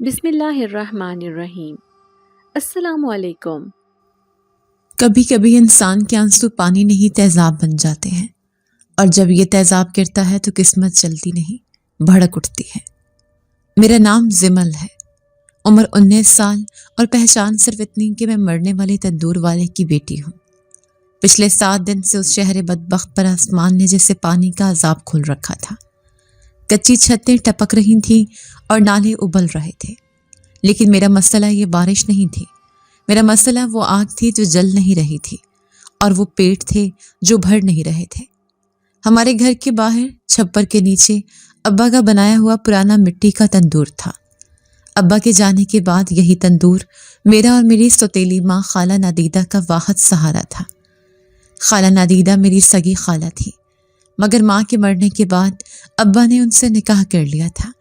بسم اللہ الرحمن الرحیم۔ السلام علیکم۔ کبھی کبھی انسان کے آنسو پانی نہیں تیزاب بن جاتے ہیں، اور جب یہ تیزاب گرتا ہے تو قسمت چلتی نہیں، بھڑک اٹھتی ہے۔ میرا نام زمل ہے، عمر 19 سال اور پہچان صرف اتنی کہ میں مرنے والے تندور والے کی بیٹی ہوں۔ پچھلے 7 دن سے اس شہر بدبخت پر آسمان نے جیسے پانی کا عذاب کھول رکھا تھا۔ کچی چھتیں ٹپک رہی تھیں اور نالے ابل رہے تھے، لیکن میرا مسئلہ یہ بارش نہیں تھی، میرا مسئلہ وہ آگ تھی جو جل نہیں رہی تھی، اور وہ پیٹ تھے جو بھر نہیں رہے تھے۔ ہمارے گھر کے باہر چھپر کے نیچے ابا کا بنایا ہوا پرانا مٹی کا تندور تھا۔ ابا کے جانے کے بعد یہی تندور میرا اور میری سوتیلی ماں خالہ نادیدہ کا واحد سہارا تھا۔ خالہ نادیدہ میری سگی خالہ تھی، مگر ماں کے مرنے کے بعد ابا نے ان سے نکاح کر لیا تھا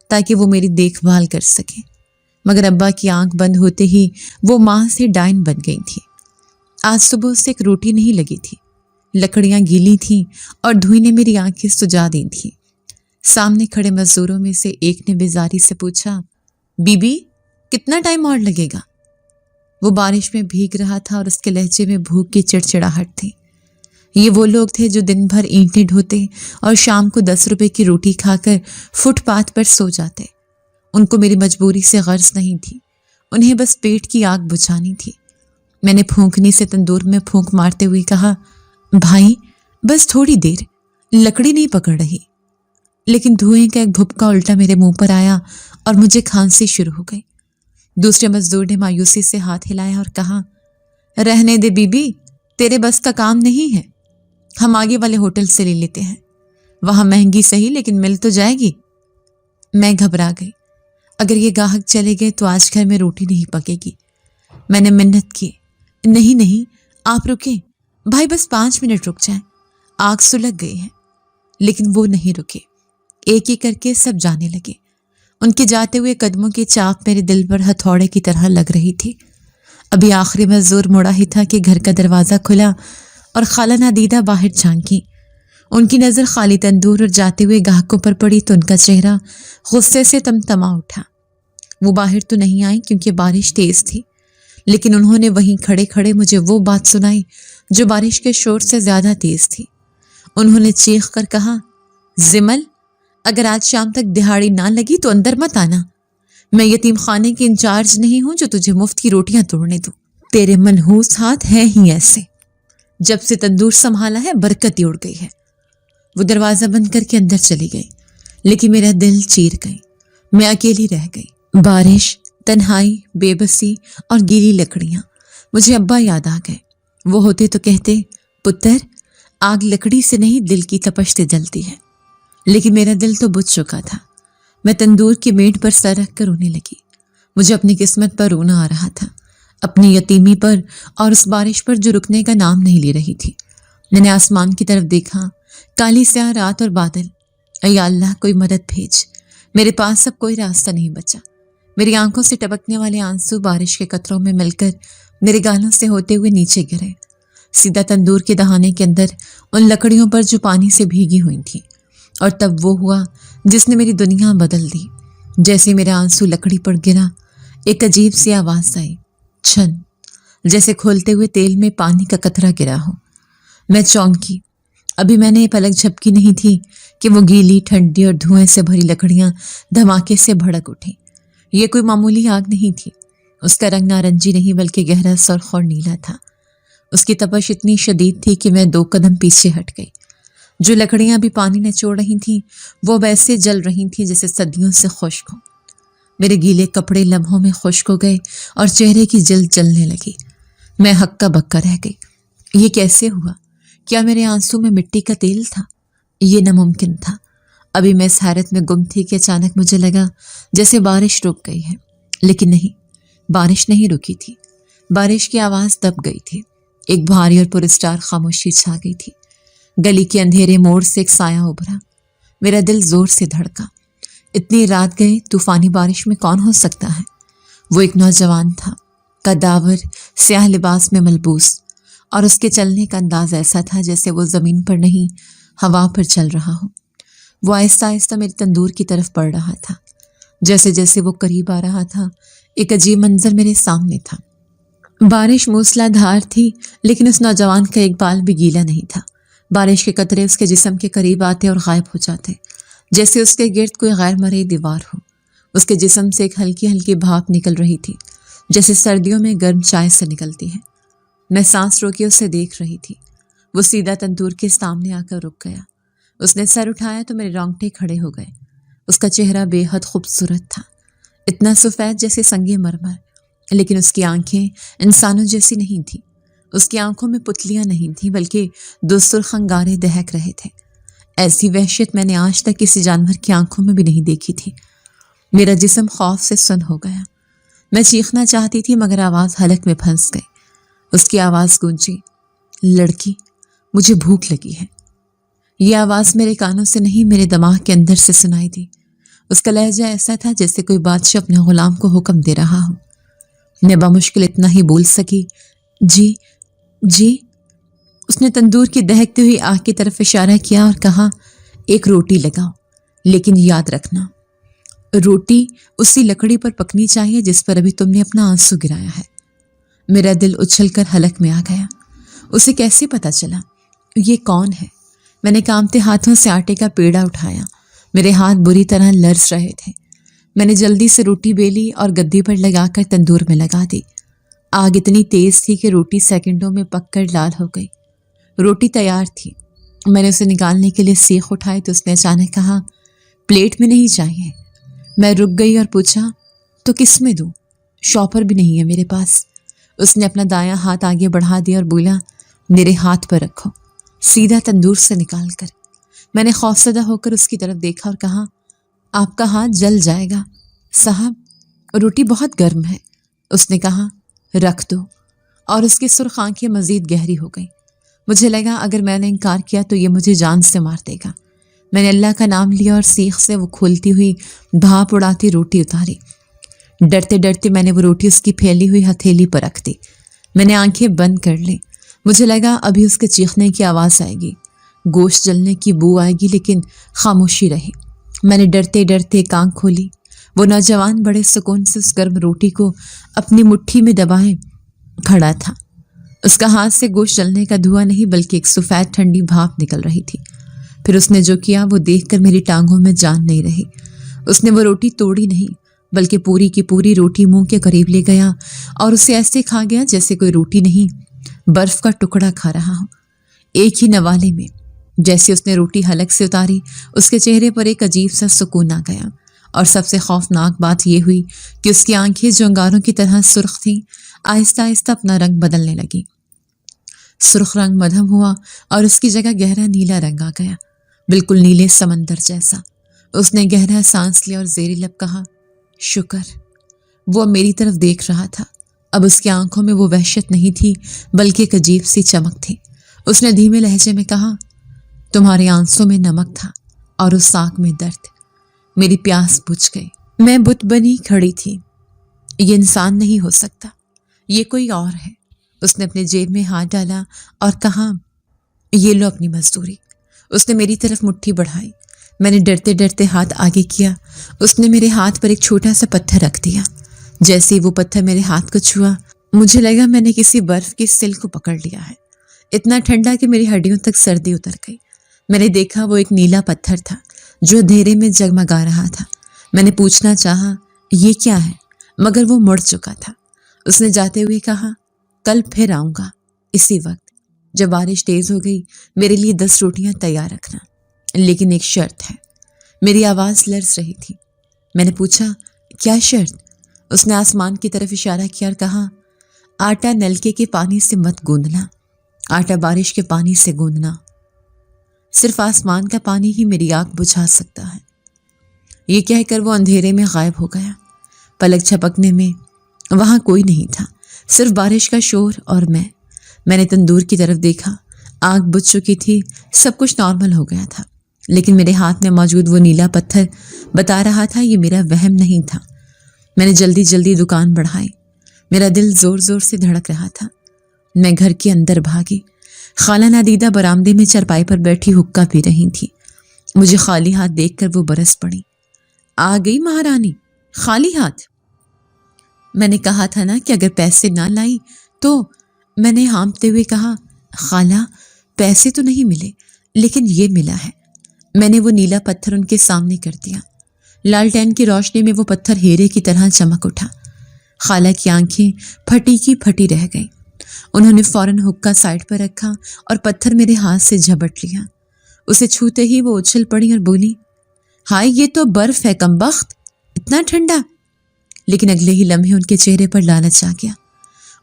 تاکہ وہ میری دیکھ بھال کر سکیں، مگر ابا کی آنکھ بند ہوتے ہی وہ ماں سے ڈائن بن گئی تھی۔ آج صبح سے ایک روٹی نہیں لگی تھی، لکڑیاں گیلی تھیں اور دھوئی نے میری آنکھیں سجا دی تھیں۔ سامنے کھڑے مزدوروں میں سے ایک نے بیزاری سے پوچھا، بی بی کتنا ٹائم اور لگے گا؟ وہ بارش میں بھیگ رہا تھا اور اس کے لہجے میں بھوک کی چڑچڑاہٹ تھی۔ یہ وہ لوگ تھے جو دن بھر اینٹیں ڈھوتے اور شام کو 10 روپے کی روٹی کھا کر فٹ پاتھ پر سو جاتے۔ ان کو میری مجبوری سے غرض نہیں تھی، انہیں بس پیٹ کی آگ بجھانی تھی۔ میں نے پھونکنی سے تندور میں پھونک مارتے ہوئے کہا، بھائی بس تھوڑی دیر، لکڑی نہیں پکڑ رہی۔ لیکن دھوئیں کا ایک بھپکا الٹا میرے منہ پر آیا اور مجھے کھانسی شروع ہو گئی۔ دوسرے مزدور نے مایوسی سے ہاتھ ہلایا اور کہا، رہنے دے بی بی، تیرے بس کا کام نہیں ہے، ہم آگے والے ہوٹل سے لے لیتے ہیں، وہاں مہنگی صحیح لیکن مل تو جائے گی۔ میں گھبرا گئی، اگر یہ گاہک چلے گئے تو آج گھر میں روٹی نہیں پکے گی۔ میں نے منت کی، نہیں آپ رکیں بھائی، بس 5 منٹ رک جائیں، آگ سلگ گئی ہے۔ لیکن وہ نہیں رکے، ایک ایک کر کے سب جانے لگے۔ ان کے جاتے ہوئے قدموں کی چاپ میرے دل پر ہتھوڑے کی طرح لگ رہی تھی۔ ابھی آخری مزدور مڑا ہی تھا کہ گھر کا دروازہ کھلا اور خالہ نادیدہ باہر جھانکی۔ ان کی نظر خالی تندور اور جاتے ہوئے گاہکوں پر پڑی تو ان کا چہرہ غصے سے تمتما اٹھا۔ وہ باہر تو نہیں آئی کیونکہ بارش تیز تھی، لیکن انہوں نے وہیں کھڑے کھڑے مجھے وہ بات سنائی جو بارش کے شور سے زیادہ تیز تھی۔ انہوں نے چیخ کر کہا، زمل، اگر آج شام تک دہاڑی نہ لگی تو اندر مت آنا، میں یتیم خانے کی انچارج نہیں ہوں جو تجھے مفت کی روٹیاں توڑنے دوں۔ تیرے منحوس ہاتھ ہیں ہی ایسے، جب سے تندور سنبھالا ہے برکت ہی اڑ گئی ہے۔ وہ دروازہ بند کر کے اندر چلی گئی، لیکن میرا دل چیر گئی، میں اکیلی رہ گئی۔ بارش، تنہائی، بے بسی اور گیلی لکڑیاں، مجھے ابا یاد آ گئے۔ وہ ہوتے تو کہتے، پتر، آگ لکڑی سے نہیں دل کی تپش سے جلتی ہے۔ لیکن میرا دل تو بجھ چکا تھا۔ میں تندور کی میٹ پر سر رکھ کر رونے لگی۔ مجھے اپنی قسمت پر رونا آ رہا تھا، اپنی یتیمی پر اور اس بارش پر جو رکنے کا نام نہیں لے رہی تھی۔ میں نے آسمان کی طرف دیکھا، کالی سیاہ رات اور بادل۔ اے اللہ، کوئی مدد بھیج، میرے پاس اب کوئی راستہ نہیں بچا۔ میری آنکھوں سے ٹپکنے والے آنسو بارش کے قطروں میں مل کر میرے گالوں سے ہوتے ہوئے نیچے گرے، سیدھا تندور کے دہانے کے اندر ان لکڑیوں پر جو پانی سے بھیگی ہوئی تھیں۔ اور تب وہ ہوا جس نے میری دنیا بدل دی۔ جیسے میرا آنسو لکڑی پر گرا، ایک عجیب سی آواز آئی، چھن، جیسے کھولتے ہوئے تیل میں پانی کا قطرہ گرا ہو۔ میں چونکی، ابھی میں نے پلک جھپکی نہیں تھی کہ وہ گیلی، ٹھنڈی اور دھوئیں سے بھری لکڑیاں دھماکے سے بھڑک اٹھیں۔ یہ کوئی معمولی آگ نہیں تھی، اس کا رنگ نارنجی نہیں بلکہ گہرا سرخ اور نیلا تھا۔ اس کی تپش اتنی شدید تھی کہ میں 2 قدم پیچھے ہٹ گئی۔ جو لکڑیاں بھی پانی نچوڑ رہی تھیں وہ ویسے جل رہی تھیں جیسے صدیوں سے خشک ہوں۔ میرے گیلے کپڑے لمحوں میں خشک ہو گئے اور چہرے کی جلد جلنے لگی۔ میں ہکا بکا رہ گئی، یہ کیسے ہوا؟ کیا میرے آنسو میں مٹی کا تیل تھا؟ یہ ناممکن تھا۔ ابھی میں اس حیرت میں گم تھی کہ اچانک مجھے لگا جیسے بارش رک گئی ہے، لیکن نہیں، بارش نہیں رکی تھی۔ بارش کی آواز دب گئی تھی، ایک بھاری اور پراسرار خاموشی چھا گئی تھی۔ گلی کے اندھیرے موڑ سے ایک سایہ ابھرا، میرا دل زور سے دھڑکا۔ اتنی رات گئے طوفانی بارش میں کون ہو سکتا ہے؟ وہ ایک نوجوان تھا، قداور، سیاہ لباس میں ملبوس، اور اس کے چلنے کا انداز ایسا تھا جیسے وہ زمین پر نہیں ہوا پر چل رہا ہو۔ وہ آہستہ آہستہ میری تندور کی طرف بڑھ رہا تھا۔ جیسے جیسے وہ قریب آ رہا تھا ایک عجیب منظر میرے سامنے تھا۔ بارش موسلا دھار تھی لیکن اس نوجوان کا ایک بال بھی گیلا نہیں تھا۔ بارش کے قطرے اس کے جسم کے قریب آتے اور غائب ہو جاتے، جیسے اس کے گرد کوئی غیر مرئی دیوار ہو۔ اس کے جسم سے ایک ہلکی ہلکی بھاپ نکل رہی تھی، جیسے سردیوں میں گرم چائے سے نکلتی ہے۔ میں سانس روکے اسے دیکھ رہی تھی۔ وہ سیدھا تندور کے سامنے آ کر رک گیا۔ اس نے سر اٹھایا تو میرے رونگٹے کھڑے ہو گئے۔ اس کا چہرہ بے حد خوبصورت تھا، اتنا سفید جیسے سنگ مرمر، لیکن اس کی آنکھیں انسانوں جیسی نہیں تھیں۔ اس کی آنکھوں میں پتلیاں نہیں تھیں بلکہ دو سرخ انگارے دہک رہے تھے۔ ایسی وحشت میں نے آج تک کسی جانور کی آنکھوں میں بھی نہیں دیکھی تھی۔ میرا جسم خوف سے سن ہو گیا۔ میں چیخنا چاہتی تھی مگر آواز حلق میں پھنس گئی۔ اس کی آواز گونجی، لڑکی، مجھے بھوک لگی ہے۔ یہ آواز میرے کانوں سے نہیں میرے دماغ کے اندر سے سنائی دی۔ اس کا لہجہ ایسا تھا جیسے کوئی بادشاہ اپنے غلام کو حکم دے رہا ہو۔ میں بمشکل اتنا ہی بول سکی، جی جی۔ اس نے تندور کی دہکتی ہوئی آگ کی طرف اشارہ کیا اور کہا، ایک روٹی لگاؤ، لیکن یاد رکھنا روٹی اسی لکڑی پر پکنی چاہیے جس پر ابھی تم نے اپنا آنسو گرایا ہے۔ میرا دل اچھل کر حلق میں آ گیا۔ اسے کیسے پتا چلا؟ یہ کون ہے؟ میں نے کانپتے ہاتھوں سے آٹے کا پیڑا اٹھایا۔ میرے ہاتھ بری طرح لرز رہے تھے۔ میں نے جلدی سے روٹی بیلی اور گدی پر لگا کر تندور میں لگا دی۔ آگ اتنی تیز تھی کہ روٹی سیکنڈوں میں پک کر لال ہو گئی۔ روٹی تیار تھی۔ میں نے اسے نکالنے کے لیے سیخ اٹھائی تو اس نے اچانک کہا، پلیٹ میں نہیں چاہیے۔ میں رک گئی اور پوچھا، تو کس میں دوں؟ شاپر بھی نہیں ہے میرے پاس۔ اس نے اپنا دایاں ہاتھ آگے بڑھا دیا اور بولا، میرے ہاتھ پر رکھو، سیدھا تندور سے نکال کر۔ میں نے خوفزدہ ہو کر اس کی طرف دیکھا اور کہا، آپ کا ہاتھ جل جائے گا صاحب، روٹی بہت گرم ہے۔ اس نے کہا، رکھ دو، اور اس کی سرخ آنکھیں مزید گہری ہو گئیں۔ مجھے لگا اگر میں نے انکار کیا تو یہ مجھے جان سے مار دے گا۔ میں نے اللہ کا نام لیا اور سیخ سے وہ کھولتی ہوئی بھاپ اڑاتی روٹی اتاری۔ ڈرتے ڈرتے میں نے وہ روٹی اس کی پھیلی ہوئی ہتھیلی پر رکھ دی۔ میں نے آنکھیں بند کر لی۔ مجھے لگا ابھی اس کے چیخنے کی آواز آئے گی، گوشت جلنے کی بو آئے گی، لیکن خاموشی رہی۔ میں نے ڈرتے ڈرتے ایک آنکھ کھولی۔ وہ نوجوان بڑے سکون سے اس گرم روٹی کو اپنی مٹھی میں دبائے کھڑا تھا۔ اس کا ہاتھ سے گوشت جلنے کا دھواں نہیں بلکہ ایک سفید ٹھنڈی بھاپ نکل رہی تھی۔ پھر اس نے جو کیا وہ دیکھ کر میری ٹانگوں میں جان نہیں رہی۔ اس نے وہ روٹی توڑی نہیں بلکہ پوری کی پوری روٹی منہ کے قریب لے گیا اور اسے ایسے کھا گیا جیسے کوئی روٹی نہیں، برف کا ٹکڑا کھا رہا ہو، ایک ہی نوالے میں۔ جیسے اس نے روٹی حلق سے اتاری، اس کے چہرے پر ایک عجیب سا سکون آ گیا، اور سب سے خوفناک بات یہ ہوئی کہ اس کی آنکھیں جو انگاروں کی طرح سرخ تھیں، آہستہ آہستہ اپنا رنگ بدلنے لگی۔ سرخ رنگ مدھم ہوا اور اس کی جگہ گہرا نیلا رنگ آ گیا، بالکل نیلے سمندر جیسا۔ اس نے گہرا سانس لیا اور زیر لب کہا، شکر۔ وہ میری طرف دیکھ رہا تھا۔ اب اس کی آنکھوں میں وہ وحشت نہیں تھی بلکہ ایک عجیب سی چمک تھی۔ اس نے دھیمے لہجے میں کہا، تمہارے آنسوں میں نمک تھا اور اس آنکھ میں درد۔ میری پیاس بجھ گئی۔ میں بت بنی کھڑی تھی۔ یہ انسان نہیں ہو سکتا، یہ کوئی اور ہے۔ اس نے اپنے جیب میں ہاتھ ڈالا اور کہا، یہ لو اپنی مزدوری۔ اس نے میری طرف مٹھی بڑھائی۔ میں نے ڈرتے ڈرتے ہاتھ آگے کیا۔ اس نے میرے ہاتھ پر ایک چھوٹا سا پتھر رکھ دیا۔ جیسے ہی وہ پتھر میرے ہاتھ کو چھوا، مجھے لگا میں نے کسی برف کی سل کو پکڑ لیا ہے، اتنا ٹھنڈا کہ میری ہڈیوں تک سردی اتر گئی۔ میں نے دیکھا وہ ایک نیلا پتھر تھا جو اندھیرے میں جگمگا رہا تھا۔ میں نے پوچھنا چاہا، یہ کیا ہے؟ مگر وہ مڑ چکا تھا۔ اس نے جاتے ہوئے کہا، کل پھر آؤں گا اسی وقت۔ جب بارش تیز ہو گئی، میرے لیے 10 روٹیاں تیار رکھنا، لیکن ایک شرط ہے۔ میری آواز لرز رہی تھی۔ میں نے پوچھا، کیا شرط؟ اس نے آسمان کی طرف اشارہ کیا اور کہا، آٹا نلکے کے پانی سے مت گوندنا، آٹا بارش کے پانی سے گوندنا۔ صرف آسمان کا پانی ہی میری آگ بجھا سکتا ہے۔ یہ کہہ کر وہ اندھیرے میں غائب ہو گیا۔ پلک جھپکنے میں وہاں کوئی نہیں تھا، صرف بارش کا شور اور میں نے تندور کی طرف دیکھا۔ آگ بجھ چکی تھی، سب کچھ نارمل ہو گیا تھا، لیکن میرے ہاتھ میں موجود وہ نیلا پتھر بتا رہا تھا یہ میرا وہم نہیں تھا۔ میں نے جلدی جلدی دکان بڑھائی۔ میرا دل زور زور سے دھڑک رہا تھا۔ میں گھر کے اندر بھاگی۔ خالہ نادیدہ برآمدے میں چرپائی پر بیٹھی حقہ پی رہی تھی۔ مجھے خالی ہاتھ دیکھ کر وہ برس پڑی۔ آ گئی مہارانی، خالی ہاتھ؟ میں نے کہا تھا نا کہ اگر پیسے نہ لائی تو میں نے ہانپتے ہوئے کہا خالہ پیسے تو نہیں ملے لیکن یہ ملا ہے۔ میں نے وہ نیلا پتھر ان کے سامنے کر دیا۔ لالٹین کی روشنی میں وہ پتھر ہیرے کی طرح چمک اٹھا۔ خالہ کی آنکھیں پھٹی کی پھٹی رہ گئیں۔ انہوں نے فوراً حکا سائڈ پر رکھا اور پتھر میرے ہاتھ سے جھپٹ لیا۔ اسے چھوتے ہی وہ اچھل پڑی اور بولی ہائے یہ تو برف ہے کمبخت، اتنا ٹھنڈا۔ لیکن اگلے ہی لمحے ان کے چہرے پر لالچ آ گیا۔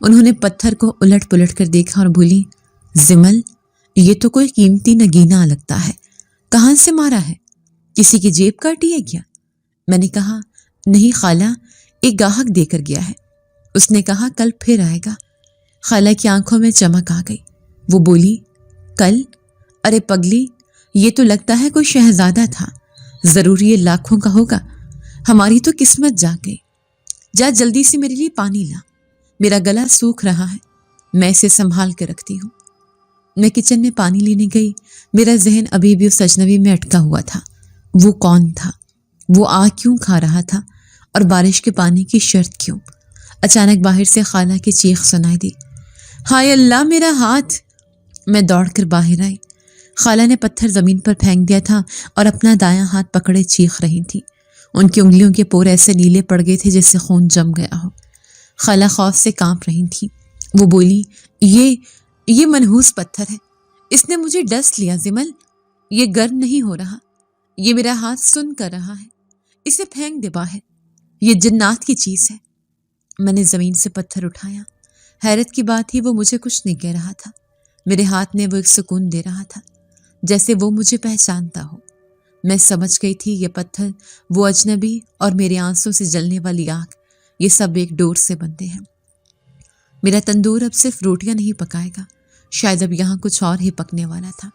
انہوں نے پتھر کو الٹ پلٹ کر دیکھا اور بولی زمل یہ تو کوئی قیمتی نگینا لگتا ہے، کہاں سے مارا ہے؟ کسی کی جیب کاٹی ہے کیا؟ میں نے کہا نہیں خالہ، ایک گاہک دے کر گیا ہے۔ اس نے کہا کل پھر آئے گا۔ خالہ کی آنکھوں میں چمک آ گئی۔ وہ بولی کل؟ ارے پگلی، یہ تو لگتا ہے کوئی شہزادہ تھا، ضرور یہ لاکھوں کا ہوگا۔ ہماری تو قسمت جا گئی۔ جا جلدی سے میرے لیے پانی لا، میرا گلا سوکھ رہا ہے، میں اسے سنبھال کے رکھتی ہوں۔ میں کچن میں پانی لینے گئی۔ میرا ذہن ابھی بھی اس اجنبی میں اٹکا ہوا تھا۔ وہ کون تھا؟ وہ آ کیوں کھا رہا تھا؟ اور بارش کے پانی کی شرط کیوں؟ اچانک باہر سے خالہ کی چیخ سنائی دی ہائے اللہ میرا ہاتھ! میں دوڑ کر باہر آئی۔ خالہ نے پتھر زمین پر پھینک دیا تھا اور اپنا دایاں ہاتھ پکڑے چیخ رہی تھی۔ ان کی انگلیوں کے پور ایسے نیلے پڑ گئے تھے جیسے خون جم گیا ہو۔ خالہ خوف سے کانپ رہی تھی۔ وہ بولی یہ منحوس پتھر ہے، اس نے مجھے ڈس لیا زمل، یہ گرم نہیں ہو رہا، یہ میرا ہاتھ سن کر رہا ہے، اسے پھینک دے باہر، یہ جنات کی چیز ہے۔ میں نے زمین سے پتھر اٹھایا۔ حیرت کی بات ہی وہ مجھے کچھ نہیں کہہ رہا تھا۔ میرے ہاتھ نے وہ ایک سکون دے رہا تھا جیسے وہ مجھے پہچانتا ہو۔ میں سمجھ گئی تھی یہ پتھر، وہ اجنبی اور میرے آنسوں سے جلنے والی آگ، یہ سب ایک ڈور سے بندے ہیں۔ میرا تندور اب صرف روٹیاں نہیں پکائے گا، شاید اب یہاں کچھ اور ہی پکنے والا تھا۔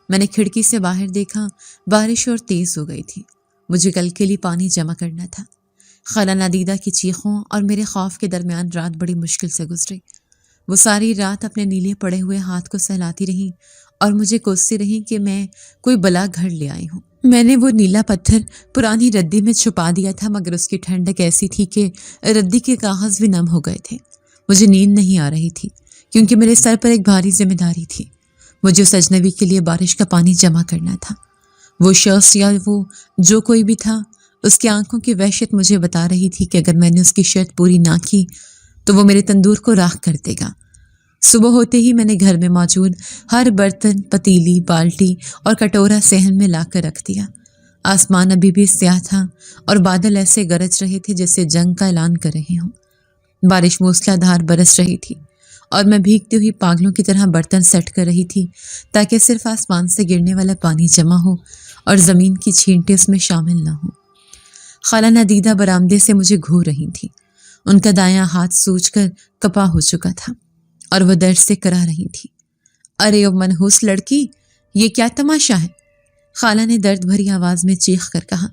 میں نے کھڑکی سے باہر دیکھا، بارش اور تیز ہو گئی تھی۔ مجھے کل کے لیے پانی جمع کرنا تھا۔ خالہ نادیدہ کی چیخوں اور میرے خوف کے درمیان رات بڑی مشکل سے گزری۔ وہ ساری رات اپنے نیلے پڑے ہوئے ہاتھ کو سہلاتی رہیں اور مجھے کوستی رہیں کہ میں کوئی بلا گھر لے آئی ہوں۔ میں نے وہ نیلا پتھر پرانی ردی میں چھپا دیا تھا، مگر اس کی ٹھنڈک ایسی تھی کہ ردی کے کاغذ بھی نم ہو گئے تھے۔ مجھے نیند نہیں آ رہی تھی کیونکہ میرے سر پر ایک بھاری ذمہ داری تھی۔ مجھے اس اجنبی کے لیے بارش کا پانی جمع کرنا تھا۔ وہ شخص یا وہ جو کوئی بھی تھا، اس کی آنکھوں کی وحشت مجھے بتا رہی تھی کہ اگر میں نے اس کی شرط پوری نہ کی تو وہ میرے تندور کو راکھ کر دے گا۔ صبح ہوتے ہی میں نے گھر میں موجود ہر برتن، پتیلی، بالٹی اور کٹورا صحن میں لا کر رکھ دیا۔ آسمان ابھی بھی سیاہ تھا اور بادل ایسے گرج رہے تھے جیسے جنگ کا اعلان کر رہے ہوں۔ بارش موسلا دھار برس رہی تھی اور میں بھیگتی ہوئی پاگلوں کی طرح برتن سیٹ کر رہی تھی تاکہ صرف آسمان سے گرنے والا پانی جمع ہو اور زمین کی چھینٹیں اس میں شامل نہ ہوں۔ خالہ نادیدہ برآمدے سے مجھے گھور رہی تھی۔ ان کا دایاں ہاتھ سوج کر کپا ہو چکا تھا اور وہ درد سے کرا رہی تھی۔ ارے او منحوس لڑکی، یہ کیا تماشا ہے؟ خالہ نے درد بھری آواز میں چیخ کر کہا۔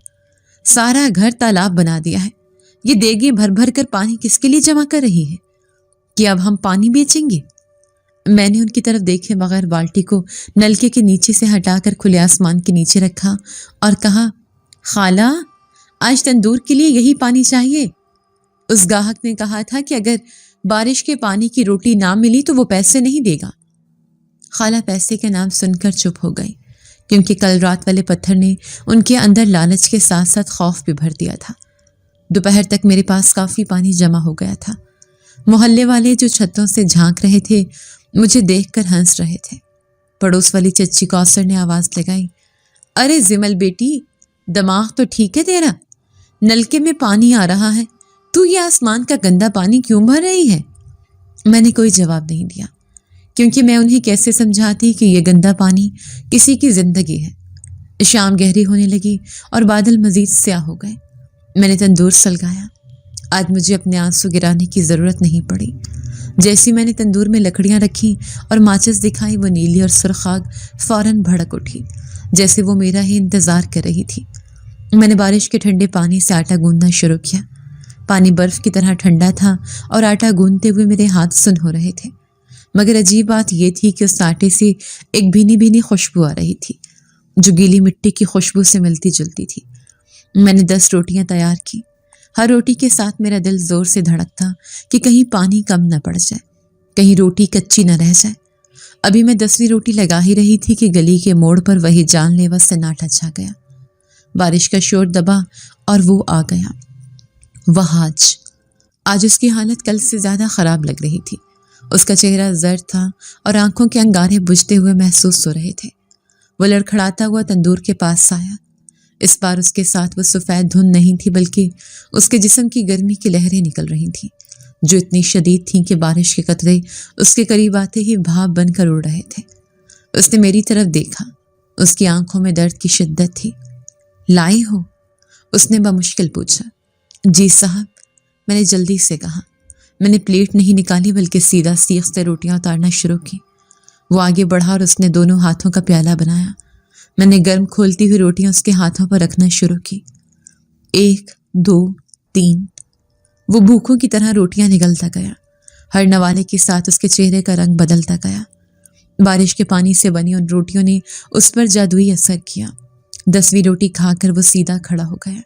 سارا گھر تالاب بنا دیا ہے، یہ دیگیں بھر بھر کر پانی کس کے لیے جمع کر رہی ہے؟ کہ اب ہم پانی بیچیں گے؟ میں نے ان کی طرف دیکھے بغیر بالٹی کو نلکے کے نیچے سے ہٹا کر کھلے آسمان کے نیچے رکھا اور کہا خالہ آج تندور کے لیے یہی پانی چاہیے۔ اس گاہک نے کہا تھا کہ اگر بارش کے پانی کی روٹی نہ ملی تو وہ پیسے نہیں دے گا۔ خالہ پیسے کے نام سن کر چپ ہو گئی کیونکہ کل رات والے پتھر نے ان کے اندر لالچ کے ساتھ ساتھ خوف بھی بھر دیا تھا۔ دوپہر تک میرے پاس کافی پانی جمع ہو گیا تھا۔ محلے والے جو چھتوں سے جھانک رہے تھے مجھے دیکھ کر ہنس رہے تھے۔ پڑوس والی چچی کوثر نے آواز لگائی، ارے زمل بیٹی، دماغ تو ٹھیک ہے تیرا؟ نلکے میں پانی آ رہا ہے، تو یہ آسمان کا گندا پانی کیوں بھر رہی ہے؟ میں نے کوئی جواب نہیں دیا کیونکہ میں انہیں کیسے سمجھاتی کہ یہ گندا پانی کسی کی زندگی ہے۔ شام گہری ہونے لگی اور بادل مزید سیاہ ہو گئے۔ میں نے تندور سلگایا۔ آج مجھے اپنے آنسو گرانے کی ضرورت نہیں پڑی۔ جیسی میں نے تندور میں لکڑیاں رکھی اور ماچس دکھائی، وہ نیلی اور سرخ آگ فوراً بھڑک اٹھی جیسے وہ میرا ہی انتظار کر رہی تھی۔ میں نے بارش کے ٹھنڈے پانی سے آٹا گوندنا شروع کیا۔ پانی برف کی طرح ٹھنڈا تھا اور آٹا گوندتے ہوئے میرے ہاتھ سن ہو رہے تھے، مگر عجیب بات یہ تھی کہ اس آٹے سے ایک بھینی بھینی خوشبو آ رہی تھی جو گیلی مٹی کی خوشبو سے ملتی جلتی تھی۔ میں نے 10 روٹیاں تیار کی۔ ہر روٹی کے ساتھ میرا دل زور سے دھڑکتا کہ کہیں پانی کم نہ پڑ جائے، کہیں روٹی کچی نہ رہ جائے۔ ابھی میں 10ویں روٹی لگا ہی رہی تھی کہ گلی کے موڑ پر وہی جان لیوا سناٹا چھا گیا۔ بارش کا شور دبا اور وہ آ گیا، وہاج۔ آج اس کی حالت کل سے زیادہ خراب لگ رہی تھی۔ اس کا چہرہ زرد تھا اور آنکھوں کے انگارے بجھتے ہوئے محسوس ہو رہے تھے۔ وہ لڑکھڑاتا ہوا تندور کے پاس آیا۔ اس بار اس کے ساتھ وہ سفید دھند نہیں تھی، بلکہ اس کے جسم کی گرمی کی لہریں نکل رہی تھیں، جو اتنی شدید تھیں کہ بارش کے قطرے اس کے قریب آتے ہی بھاپ بن کر اڑ رہے تھے۔ اس نے میری طرف دیکھا، اس کی آنکھوں میں درد کی شدت تھی۔ لائی ہو؟ اس نے بمشکل پوچھا۔ جی صاحب، میں نے جلدی سے کہا۔ میں نے پلیٹ نہیں نکالی بلکہ سیدھا سیخ سے روٹیاں اتارنا شروع کی۔ وہ آگے بڑھا اور اس نے دونوں ہاتھوں کا پیالہ بنایا۔ میں نے گرم کھولتی ہوئی روٹیاں اس کے ہاتھوں پر رکھنا شروع کی۔ 1 2 3 وہ بھوکوں کی طرح روٹیاں نگلتا گیا۔ ہر نوالے کے ساتھ اس کے چہرے کا رنگ بدلتا گیا۔ بارش کے پانی سے بنی ان روٹیوں نے اس پر جادوئی اثر کیا۔ 10ویں روٹی کھا کر وہ سیدھا کھڑا ہو گیا۔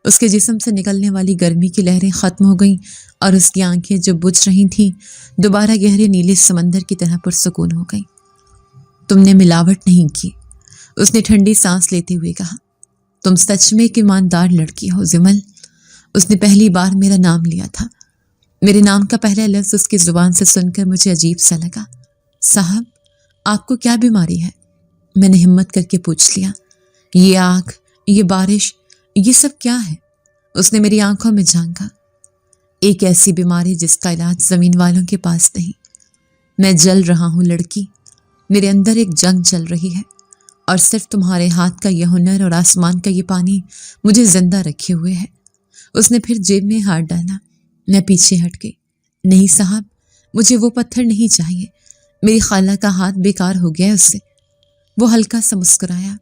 اس کے جسم سے نکلنے والی گرمی کی لہریں ختم ہو گئیں اور اس کی آنکھیں جو بجھ رہی تھیں دوبارہ گہرے نیلے سمندر کی طرح پرسکون ہو گئیں۔ تم نے ملاوٹ نہیں کی، اس نے ٹھنڈی سانس لیتے ہوئے کہا۔ تم سچ میں ایک ایماندار لڑکی ہو زمل۔ اس نے پہلی بار میرا نام لیا تھا۔ میرے نام کا پہلا لفظ اس کی زبان سے سن کر مجھے عجیب سا لگا۔ صاحب، آپ کو کیا بیماری ہے؟ میں نے ہمت کر کے پوچھ لیا۔ یہ آگ، یہ بارش، یہ سب کیا ہے؟ اس نے میری آنکھوں میں جھانکا۔ ایک ایسی بیماری جس کا علاج زمین والوں کے پاس نہیں۔ میں جل رہا ہوں لڑکی، میرے اندر ایک جنگ چل رہی ہے، اور صرف تمہارے ہاتھ کا یہ ہنر اور آسمان کا یہ پانی مجھے زندہ رکھے ہوئے ہے۔ اس نے پھر جیب میں ہاتھ ڈالا۔ میں پیچھے ہٹ گئی۔ نہیں صاحب، مجھے وہ پتھر نہیں چاہیے، میری خالہ کا ہاتھ بیکار ہو گیا ہے اس سے۔ وہ ہلکا سا مسکرایا۔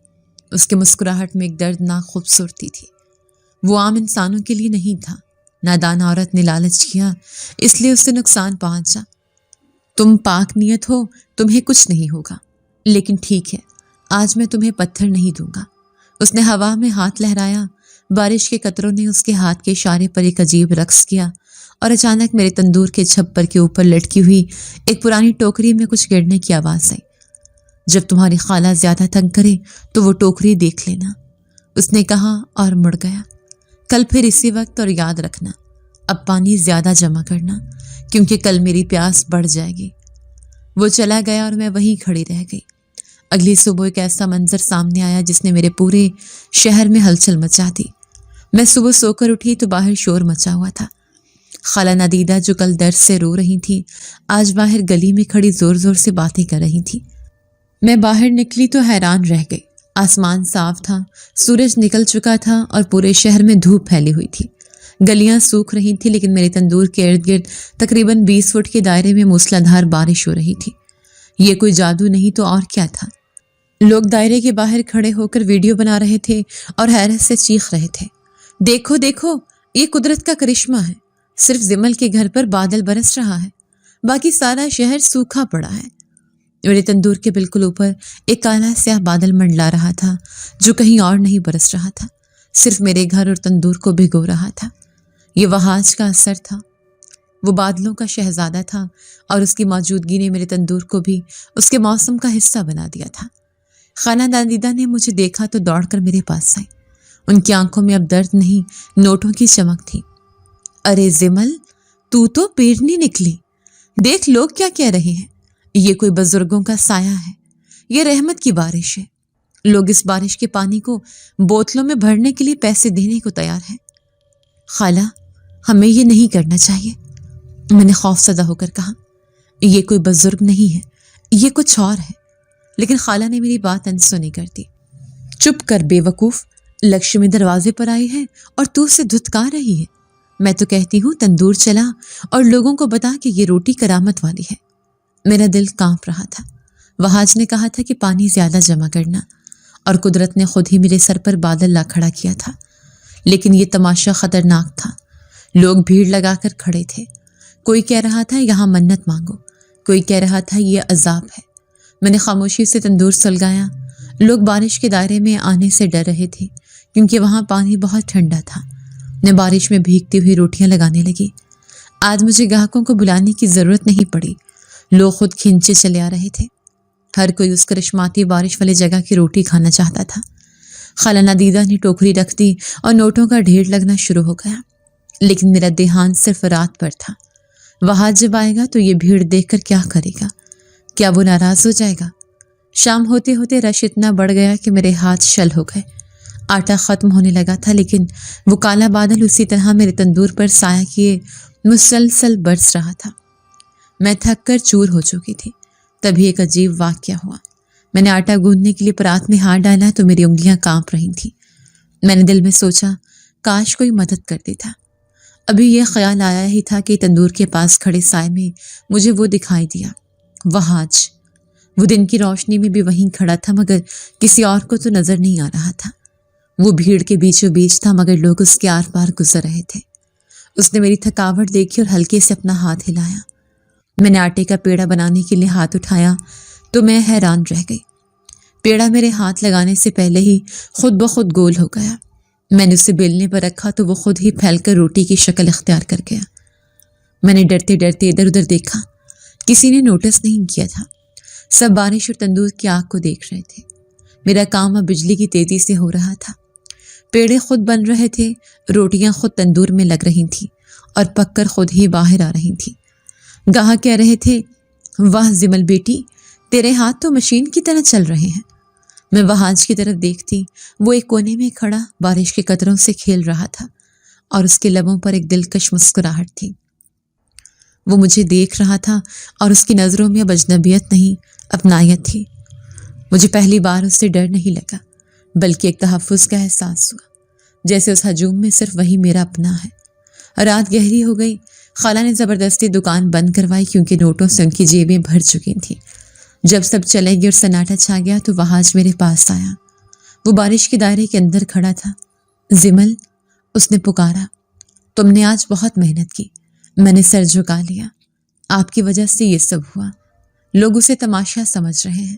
اس کے مسکراہٹ میں ایک دردناک خوبصورتی تھی۔ وہ عام انسانوں کے لیے نہیں تھا۔ نادان عورت نے لالچ کیا، اس لیے اسے نقصان پہنچا۔ تم پاک نیت ہو، تمہیں کچھ نہیں ہوگا، لیکن ٹھیک ہے، آج میں تمہیں پتھر نہیں دوں گا۔ اس نے ہوا میں ہاتھ لہرایا۔ بارش کے قطروں نے اس کے ہاتھ کے اشارے پر ایک عجیب رقص کیا، اور اچانک میرے تندور کے چھپر کے اوپر لٹکی ہوئی ایک پرانی ٹوکری میں کچھ گرنے کی آواز آئی۔ جب تمہاری خالہ زیادہ تنگ کرے تو وہ ٹوکری دیکھ لینا، اس نے کہا اور مڑ گیا۔ کل پھر اسی وقت، اور یاد رکھنا اب پانی زیادہ جمع کرنا، کیونکہ کل میری پیاس بڑھ جائے گی۔ وہ چلا گیا اور میں وہیں کھڑی رہ گئی۔ اگلی صبح ایک ایسا منظر سامنے آیا جس نے میرے پورے شہر میں ہلچل مچا دی۔ میں صبح سو کر اٹھی تو باہر شور مچا ہوا تھا۔ خالہ ندیدہ جو کل درد سے رو رہی تھی، آج باہر گلی میں کھڑی زور زور سے باتیں کر رہی تھی۔ میں باہر نکلی تو حیران رہ گئی۔ آسمان صاف تھا، سورج نکل چکا تھا اور پورے شہر میں دھوپ پھیلی ہوئی تھی۔ گلیاں سوکھ رہی تھی، لیکن میرے تندور کے ارد گرد تقریباً 20 فٹ کے دائرے میں موسلادھار بارش ہو رہی تھی۔ یہ کوئی جادو نہیں تو اور کیا تھا۔ لوگ دائرے کے باہر کھڑے ہو کر ویڈیو بنا رہے تھے اور حیرت سے چیخ رہے تھے، دیکھو دیکھو، یہ قدرت کا کرشمہ ہے۔ صرف زمل کے گھر پر بادل برس رہا ہے، باقی سارا شہر سوکھا پڑا ہے۔ میرے تندور کے بالکل اوپر ایک کالا سیاہ بادل منڈلا رہا تھا، جو کہیں اور نہیں برس رہا تھا، صرف میرے گھر اور تندور کو بھگو رہا تھا۔ یہ وہاج کا اثر تھا۔ وہ بادلوں کا شہزادہ تھا، اور اس کی موجودگی نے میرے تندور کو بھی اس کے موسم کا حصہ بنا دیا تھا۔ خالہ نادیدہ نے مجھے دیکھا تو دوڑ کر میرے پاس آئی۔ ان کی آنکھوں میں اب درد نہیں، نوٹوں کی چمک تھی۔ ارے زمل، تو پیرنی نکلی، دیکھ لوگ کیا کہہ رہے ہیں۔ یہ کوئی بزرگوں کا سایہ ہے، یہ رحمت کی بارش ہے۔ لوگ اس بارش کے پانی کو بوتلوں میں بھرنے کے لیے پیسے دینے کو تیار ہیں۔ خالہ، ہمیں یہ نہیں کرنا چاہیے، میں نے خوف زدہ ہو کر کہا۔ یہ کوئی بزرگ نہیں ہے، یہ کچھ اور ہے۔ لیکن خالہ نے میری بات انسنی کر دی۔ چپ کر بے وقوف، لکشمی دروازے پر آئی ہے اور تو اسے دھتکار رہی ہے۔ میں تو کہتی ہوں تندور چلا اور لوگوں کو بتا کہ یہ روٹی کرامت والی ہے۔ میرا دل کانپ رہا تھا۔ وہاج نے کہا تھا کہ پانی زیادہ جمع کرنا، اور قدرت نے خود ہی میرے سر پر بادل لا کھڑا کیا تھا۔ لیکن یہ تماشا خطرناک تھا۔ لوگ بھیڑ لگا کر کھڑے تھے۔ کوئی کہہ رہا تھا یہاں منت مانگو، کوئی کہہ رہا تھا یہ عذاب ہے۔ میں نے خاموشی سے تندور سلگایا۔ لوگ بارش کے دائرے میں آنے سے ڈر رہے تھے، کیونکہ وہاں پانی بہت ٹھنڈا تھا۔ میں بارش میں بھیگتی ہوئی روٹیاں لگانے لگی۔ آج مجھے گاہکوں کو بلانے کی ضرورت نہیں پڑی، لوگ خود کھینچے چلے آ رہے تھے۔ ہر کوئی اس کرشماتی بارش والے جگہ کی روٹی کھانا چاہتا تھا۔ خالہ نادیدہ نے ٹوکری رکھ دی اور نوٹوں کا ڈھیر لگنا شروع ہو گیا، لیکن میرا دھیان صرف رات پر تھا۔ وہاں جب آئے گا تو یہ بھیڑ دیکھ کر کیا کرے گا؟ کیا وہ ناراض ہو جائے گا؟ شام ہوتے ہوتے رش اتنا بڑھ گیا کہ میرے ہاتھ شل ہو گئے۔ آٹا ختم ہونے لگا تھا، لیکن وہ کالا بادل اسی طرح میرے تندور پر سایہ کیے مسلسل برس رہا تھا۔ میں تھک کر چور ہو چکی تھی۔ تبھی ایک عجیب واقعہ ہوا۔ میں نے آٹا گوندنے کے لیے پرات میں ہاتھ ڈالا تو میری انگلیاں کانپ رہی تھیں۔ میں نے دل میں سوچا کاش کوئی مدد کر دیتا۔ ابھی یہ خیال آیا ہی تھا کہ تندور کے پاس کھڑے سائے میں مجھے وہ دکھائی دیا، وہاج۔ وہ دن کی روشنی میں بھی وہیں کھڑا تھا، مگر کسی اور کو تو نظر نہیں آ رہا تھا۔ وہ بھیڑ کے بیچوں بیچ تھا، مگر لوگ اس کے آر پار گزر رہے تھے۔ اس نے میری تھکاوٹ دیکھی اور ہلکے سے اپنا ہاتھ ہلایا۔ میں نے آٹے کا پیڑا بنانے کے لیے ہاتھ اٹھایا تو میں حیران رہ گئی۔ پیڑا میرے ہاتھ لگانے سے پہلے ہی خود بخود گول ہو گیا۔ میں نے اسے بیلنے پر رکھا تو وہ خود ہی پھیل کر روٹی کی شکل اختیار کر گیا۔ میں نے ڈرتے ڈرتے ادھر ادھر دیکھا، کسی نے نوٹس نہیں کیا تھا۔ سب بارش اور تندور کی آگ کو دیکھ رہے تھے۔ میرا کام اب بجلی کی تیزی سے ہو رہا تھا۔ پیڑے خود بن رہے تھے، روٹیاں خود تندور میں لگ رہی تھیں اور پک کر خود ہی باہر آ رہی تھیں۔ گاہک کہہ رہے تھے، واہ زمل بیٹی، تیرے ہاتھ تو مشین کی طرح چل رہے ہیں۔ میں وہاج کی طرف دیکھتی، وہ ایک کونے میں کھڑا بارش کے قطروں سے کھیل رہا تھا اور اس کے لبوں پر ایک دلکش مسکراہٹ تھی۔ وہ مجھے دیکھ رہا تھا اور اس کی نظروں میں اب اجنبیت نہیں، اپنائیت تھی۔ مجھے پہلی بار اس سے ڈر نہیں لگا، بلکہ ایک تحفظ کا احساس ہوا، جیسے اس ہجوم میں صرف وہی میرا اپنا ہے۔ رات گہری ہو گئی۔ خالہ نے زبردستی دکان بند کروائی کیونکہ نوٹوں سے ان کی جیبیں بھر چکی تھیں۔ جب سب چلے گئے اور سناٹا چھا گیا تو وہاج میرے پاس آیا۔ وہ بارش کے دائرے کے اندر کھڑا تھا۔ زمل، اس نے پکارا، تم نے آج بہت محنت کی۔ میں نے سر جھکا لیا۔ آپ کی وجہ سے یہ سب ہوا۔ لوگ اسے تماشا سمجھ رہے ہیں۔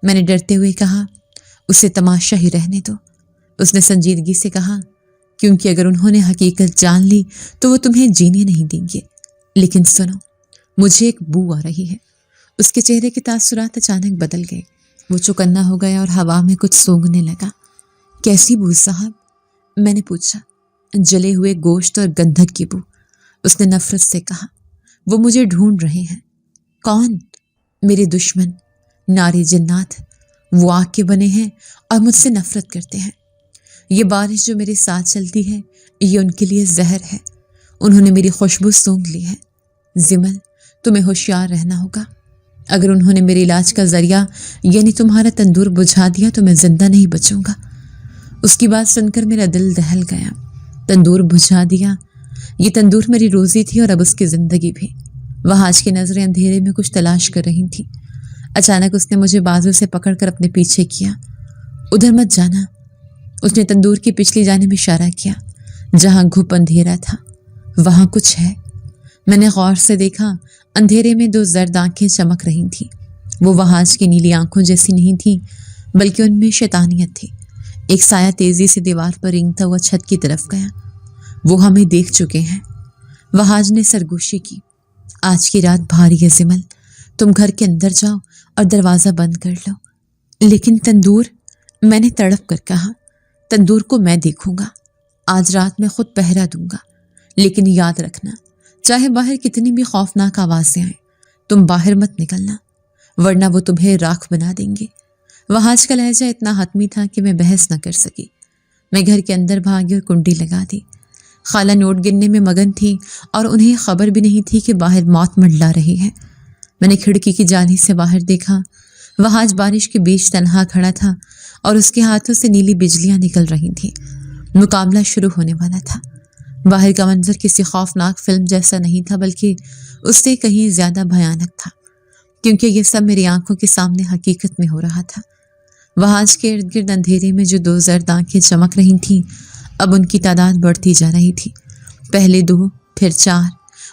میں نے ڈرتے ہوئے کہا، اسے تماشا ہی رہنے دو۔ اس نے سنجیدگی سے کہا، کیونکہ اگر انہوں نے حقیقت جان لی تو وہ تمہیں جینے نہیں دیں گے۔ لیکن سنو، مجھے ایک بو آ رہی ہے۔ اس کے چہرے کے تاثرات اچانک بدل گئے۔ وہ چوکنا ہو گیا اور ہوا میں کچھ سونگنے لگا۔ کیسی بو صاحب؟ میں نے پوچھا۔ جلے ہوئے گوشت اور گندھک کی بو، اس نے نفرت سے کہا۔ وہ مجھے ڈھونڈ رہے ہیں۔ کون؟ میرے دشمن، ناری جنات۔ وہ آگ کے بنے ہیں اور مجھ سے نفرت کرتے ہیں۔ یہ بارش جو میرے ساتھ چلتی ہے، یہ ان کے لیے زہر ہے۔ انہوں نے میری خوشبو سونگھ لی ہے۔ زمل، تمہیں ہوشیار رہنا ہوگا۔ اگر انہوں نے میرے علاج کا ذریعہ یعنی تمہارا تندور بجھا دیا تو میں زندہ نہیں بچوں گا۔ اس کی بات سن کر میرا دل دہل گیا۔ تندور بجھا دیا؟ یہ تندور میری روزی تھی اور اب اس کی زندگی بھی۔ وہاج کی نظریں اندھیرے میں کچھ تلاش کر رہی تھیں۔ اچانک اس نے مجھے بازو سے پکڑ کر اپنے پیچھے کیا۔ ادھر مت جانا۔ اس نے تندور کی پچھلی جانب اشارہ کیا، جہاں گھپ اندھیرا تھا۔ وہاں کچھ ہے۔ میں نے غور سے دیکھا، اندھیرے میں دو زرد آنکھیں چمک رہی تھیں۔ وہ وہاج کی نیلی آنکھوں جیسی نہیں تھیں، بلکہ ان میں شیطانیت تھی۔ ایک سایہ تیزی سے دیوار پر رینگتا ہوا چھت کی طرف گیا۔ وہ ہمیں دیکھ چکے ہیں۔ وہاج نے سرگوشی کی۔ آج کی رات بھاری ہے زمل، تم گھر کے اندر جاؤ اور دروازہ بند کر لو۔ لیکن تندور؟ میں نے تڑپ کر کہا، تندور کو میں دیکھوں گا۔ آج رات میں خود پہرا دوں گا۔ لیکن یاد رکھنا، چاہے باہر کتنی بھی خوفناک آوازیں آئیں، تم باہر مت نکلنا، ورنہ وہ تمہیں راکھ بنا دیں گے۔ وہاج کا لہجہ اتنا حتمی تھا کہ میں بحث نہ کر سکی۔ میں گھر کے اندر بھاگی اور کنڈی لگا دی۔ خالہ نوٹ گننے میں مگن تھی اور انہیں خبر بھی نہیں تھی کہ باہر موت منڈلا رہی ہے۔ میں نے کھڑکی کی جالی سے باہر دیکھا۔ وہاج بارش کے بیچ تنہا کھڑا تھا اور اس کے ہاتھوں سے نیلی بجلیاں نکل رہی تھیں۔ مقابلہ شروع ہونے والا تھا۔ باہر کا منظر کسی خوفناک فلم جیسا نہیں تھا، بلکہ اس سے کہیں زیادہ بھیانک تھا، کیونکہ یہ سب میری آنکھوں کے سامنے حقیقت میں ہو رہا تھا۔ وہاج کے ارد گرد اندھیرے میں جو دو زرد آنکھیں چمک رہی تھیں، اب ان کی تعداد بڑھتی جا رہی تھی۔ پہلے 2، پھر 4،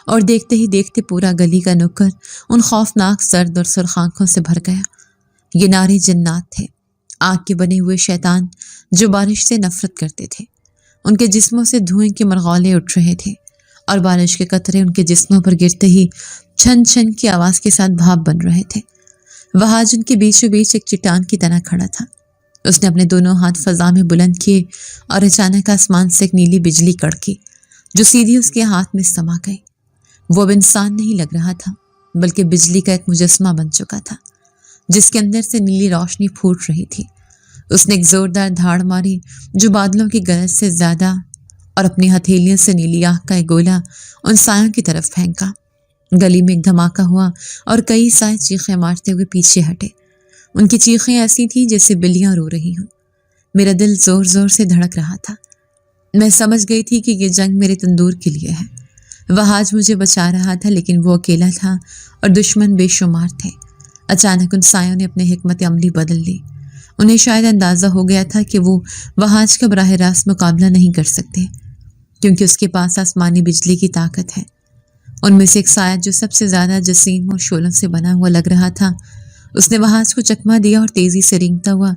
اور دیکھتے ہی دیکھتے پورا گلی کا نکر ان خوفناک زرد اور سرخ آنکھوں سے بھر گیا۔ یہ ناری جنات تھے، آگ کے بنے ہوئے شیطان جو بارش سے نفرت کرتے تھے۔ ان کے جسموں سے دھوئیں کے مرغولے اٹھ رہے تھے اور بارش کے قطرے ان کے جسموں پر گرتے ہی چھن چھن کی آواز کے ساتھ بھاپ بن رہے تھے۔ وہاج ان کے بیچوں بیچ ایک چٹان کی طرح کھڑا تھا۔ اس نے اپنے دونوں ہاتھ فضا میں بلند کیے اور اچانک آسمان سے ایک نیلی بجلی کڑکی جو سیدھی اس کے ہاتھ میں سما گئی۔ وہ اب انسان نہیں لگ رہا تھا بلکہ بجلی کا ایک مجسمہ بن چکا تھا جس کے اندر سے نیلی روشنی پھوٹ رہی تھی۔ اس نے ایک زوردار دھاڑ ماری جو بادلوں کی گرج سے زیادہ اور اپنی ہتھیلیوں سے نیلی آنکھ کا ایک گولا ان سایوں کی طرف پھینکا۔ گلی میں ایک دھماکہ ہوا اور کئی سائے چیخیں مارتے ہوئے پیچھے ہٹے۔ ان کی چیخیں ایسی تھیں جیسے بلیاں رو رہی ہوں۔ میرا دل زور زور سے دھڑک رہا تھا۔ میں سمجھ گئی تھی کہ یہ جنگ میرے تندور کے لیے ہے۔ وہاج مجھے بچا رہا تھا لیکن وہ اکیلا تھا اور دشمن بے شمار تھے۔ اچانک ان سایوں نے اپنے حکمت عملی بدل لی۔ انہیں شاید اندازہ ہو گیا تھا کہ وہ وہاج کا براہ راست مقابلہ نہیں کر سکتے کیونکہ اس کے پاس آسمانی بجلی کی طاقت ہے۔ ان میں سے ایک سایہ جو سب سے زیادہ جسیم اور شعلوں سے بنا ہوا لگ رہا تھا، اس نے وہاج کو چکما دیا اور تیزی سے رینگتا ہوا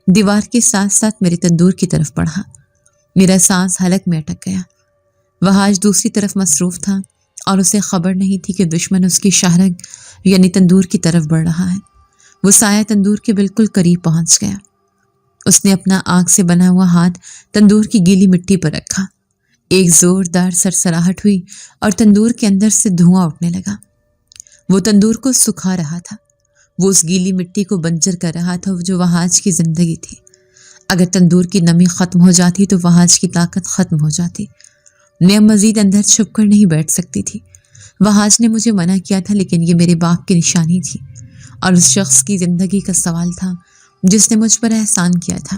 دیوار کے ساتھ ساتھ میرے تندور کی طرف بڑھا۔ میرا سانس حلق میں اٹک گیا۔ وہاج دوسری طرف مصروف تھا اور اسے خبر نہیں تھی کہ دشمن اس کی شہرگ یعنی تندور کی طرف بڑھ رہا ہے۔ وہ سایہ تندور کے بالکل قریب پہنچ گیا۔ اس نے اپنا آگ سے بنا ہوا ہاتھ تندور کی گیلی مٹی پر رکھا۔ ایک زوردار سرسراہٹ ہوئی اور تندور کے اندر سے دھواں اٹھنے لگا۔ وہ تندور کو سکھا رہا تھا۔ وہ اس گیلی مٹی کو بنجر کر رہا تھا جو وہاج کی زندگی تھی۔ اگر تندور کی نمی ختم ہو جاتی تو وہاج کی طاقت ختم ہو جاتی۔ میں اب مزید اندر چھپ کر نہیں بیٹھ سکتی تھی۔ وہاج نے مجھے منع کیا تھا لیکن یہ میرے باپ کی نشانی تھی اور اس شخص کی زندگی کا سوال تھا جس نے مجھ پر احسان کیا تھا۔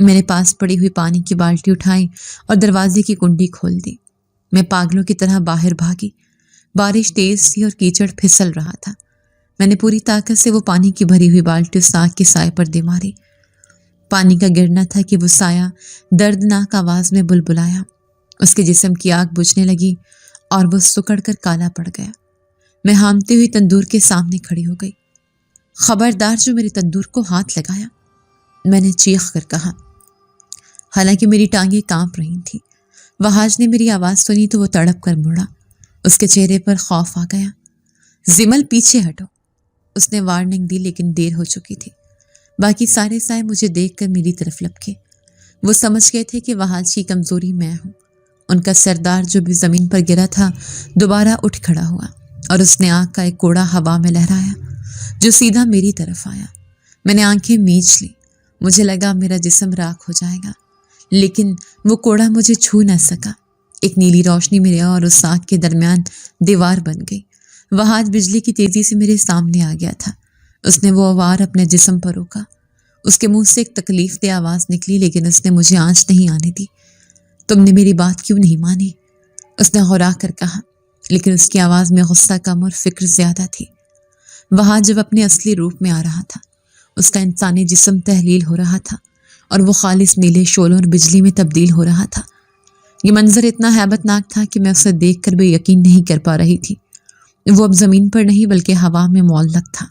میں نے پاس پڑی ہوئی پانی کی بالٹی اٹھائی اور دروازے کی کنڈی کھول دی۔ میں پاگلوں کی طرح باہر بھاگی۔ بارش تیز تھی اور کیچڑ پھسل رہا تھا۔ میں نے پوری طاقت سے وہ پانی کی بھری ہوئی بالٹی اس آگ کے سائے پر دے ماری۔ پانی کا گرنا تھا کہ وہ سایہ دردناک آواز میں بلبلایا۔ اس کے جسم کی آگ بجھنے لگی اور وہ سکڑ کر کالا پڑ گیا۔ میں ہامتی ہوئی تندور کے سامنے کھڑی ہو گئی۔ خبردار جو میرے تندور کو ہاتھ لگایا، میں نے چیخ کر کہا، حالانکہ میری ٹانگیں کانپ رہی تھیں۔ وہاج نے میری آواز سنی تو وہ تڑپ کر مڑا۔ اس کے چہرے پر خوف آ گیا۔ زمل پیچھے ہٹو، اس نے وارننگ دی لیکن دیر ہو چکی تھی۔ باقی سارے سائے مجھے دیکھ کر میری طرف لپکے۔ وہ سمجھ گئے تھے کہ وہاج کی کمزوری میں ہوں۔ ان کا سردار جو بھی زمین پر گرا تھا دوبارہ اٹھ کھڑا ہوا اور اس نے آگ کا ایک کوڑا ہوا میں لہرایا جو سیدھا میری طرف آیا۔ میں نے آنکھیں میچ لی۔ مجھے لگا میرا جسم راکھ ہو جائے گا لیکن وہ کوڑا مجھے چھو نہ سکا۔ ایک نیلی روشنی میرے اور اس آگ کے درمیان دیوار بن گئی۔ وہاج بجلی کی تیزی سے میرے سامنے آ گیا تھا۔ اس نے وہ وار اپنے جسم پر روکا۔ اس کے منہ سے ایک تکلیف دہ آواز نکلی لیکن اس نے مجھے آنچ نہیں آنے دی۔ تم نے میری بات کیوں نہیں مانی؟ اس نے غرا کر کہا، لیکن اس کی آواز میں غصہ کم اور فکر زیادہ تھی۔ وہاں جب اپنے اصلی روپ میں آ رہا تھا، اس کا انسانی جسم تحلیل ہو رہا تھا اور وہ خالص نیلے شعلوں اور بجلی میں تبدیل ہو رہا تھا۔ یہ منظر اتنا ہیبت ناک تھا کہ میں اسے دیکھ کر بھی یقین نہیں کر پا رہی تھی۔ وہ اب زمین پر نہیں بلکہ ہوا میں معلق تھا۔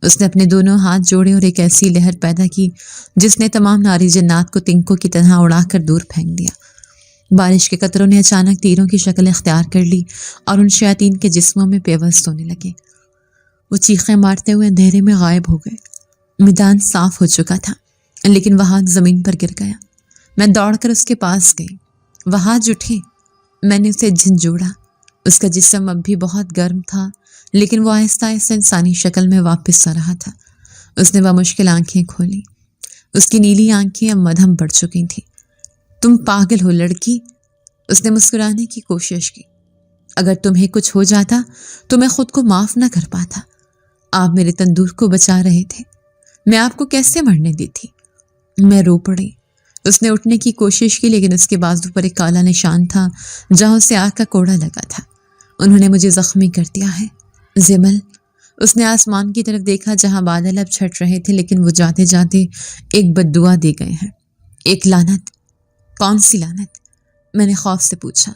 اس نے اپنے دونوں ہاتھ جوڑے اور ایک ایسی لہر پیدا کی جس نے تمام ناری جنات کو تنکوں کی طرح اڑا کر دور پھینک دیا۔ بارش کے قطروں نے اچانک تیروں کی شکل اختیار کر لی اور ان شیاطین کے جسموں میں پیوست ہونے لگے۔ وہ چیخیں مارتے ہوئے اندھیرے میں غائب ہو گئے۔ میدان صاف ہو چکا تھا لیکن وہاج زمین پر گر گیا۔ میں دوڑ کر اس کے پاس گئی۔ وہاج اٹھے۔ میں نے اسے جھنجھوڑا۔ اس کا جسم اب بھی بہت گرم تھا لیکن وہ آہستہ آہستہ انسانی شکل میں واپس آ رہا تھا۔ اس نے بمشکل آنکھیں کھولی۔ اس کی نیلی آنکھیں اب مدھم پڑ چکی تھیں۔ تم پاگل ہو لڑکی، اس نے مسکرانے کی کوشش کی۔ اگر تمہیں کچھ ہو جاتا تو میں خود کو معاف نہ کر پاتا۔ آپ میرے تندور کو بچا رہے تھے، میں آپ کو کیسے مرنے دی تھی؟ میں رو پڑی۔ اس نے اٹھنے کی کوشش کی لیکن اس کے بازو پر ایک کالا نشان تھا جہاں اسے آگ کا کوڑا لگا تھا۔ انہوں نے مجھے زخمی کر دیا ہے زمل۔ اس نے آسمان کی طرف دیکھا جہاں بادل اب چھٹ رہے تھے لیکن وہ جاتے جاتے ایک بد دعا دے گئے ہیں، ایک لعنت۔ کون سی لعنت؟ میں نے خوف سے پوچھا۔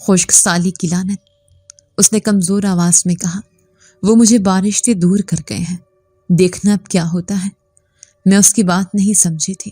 خشک سالی کی لعنت، اس نے کمزور آواز میں کہا۔ وہ مجھے بارش سے دور کر گئے ہیں، دیکھنا اب کیا ہوتا ہے۔ میں اس کی بات نہیں سمجھی تھی۔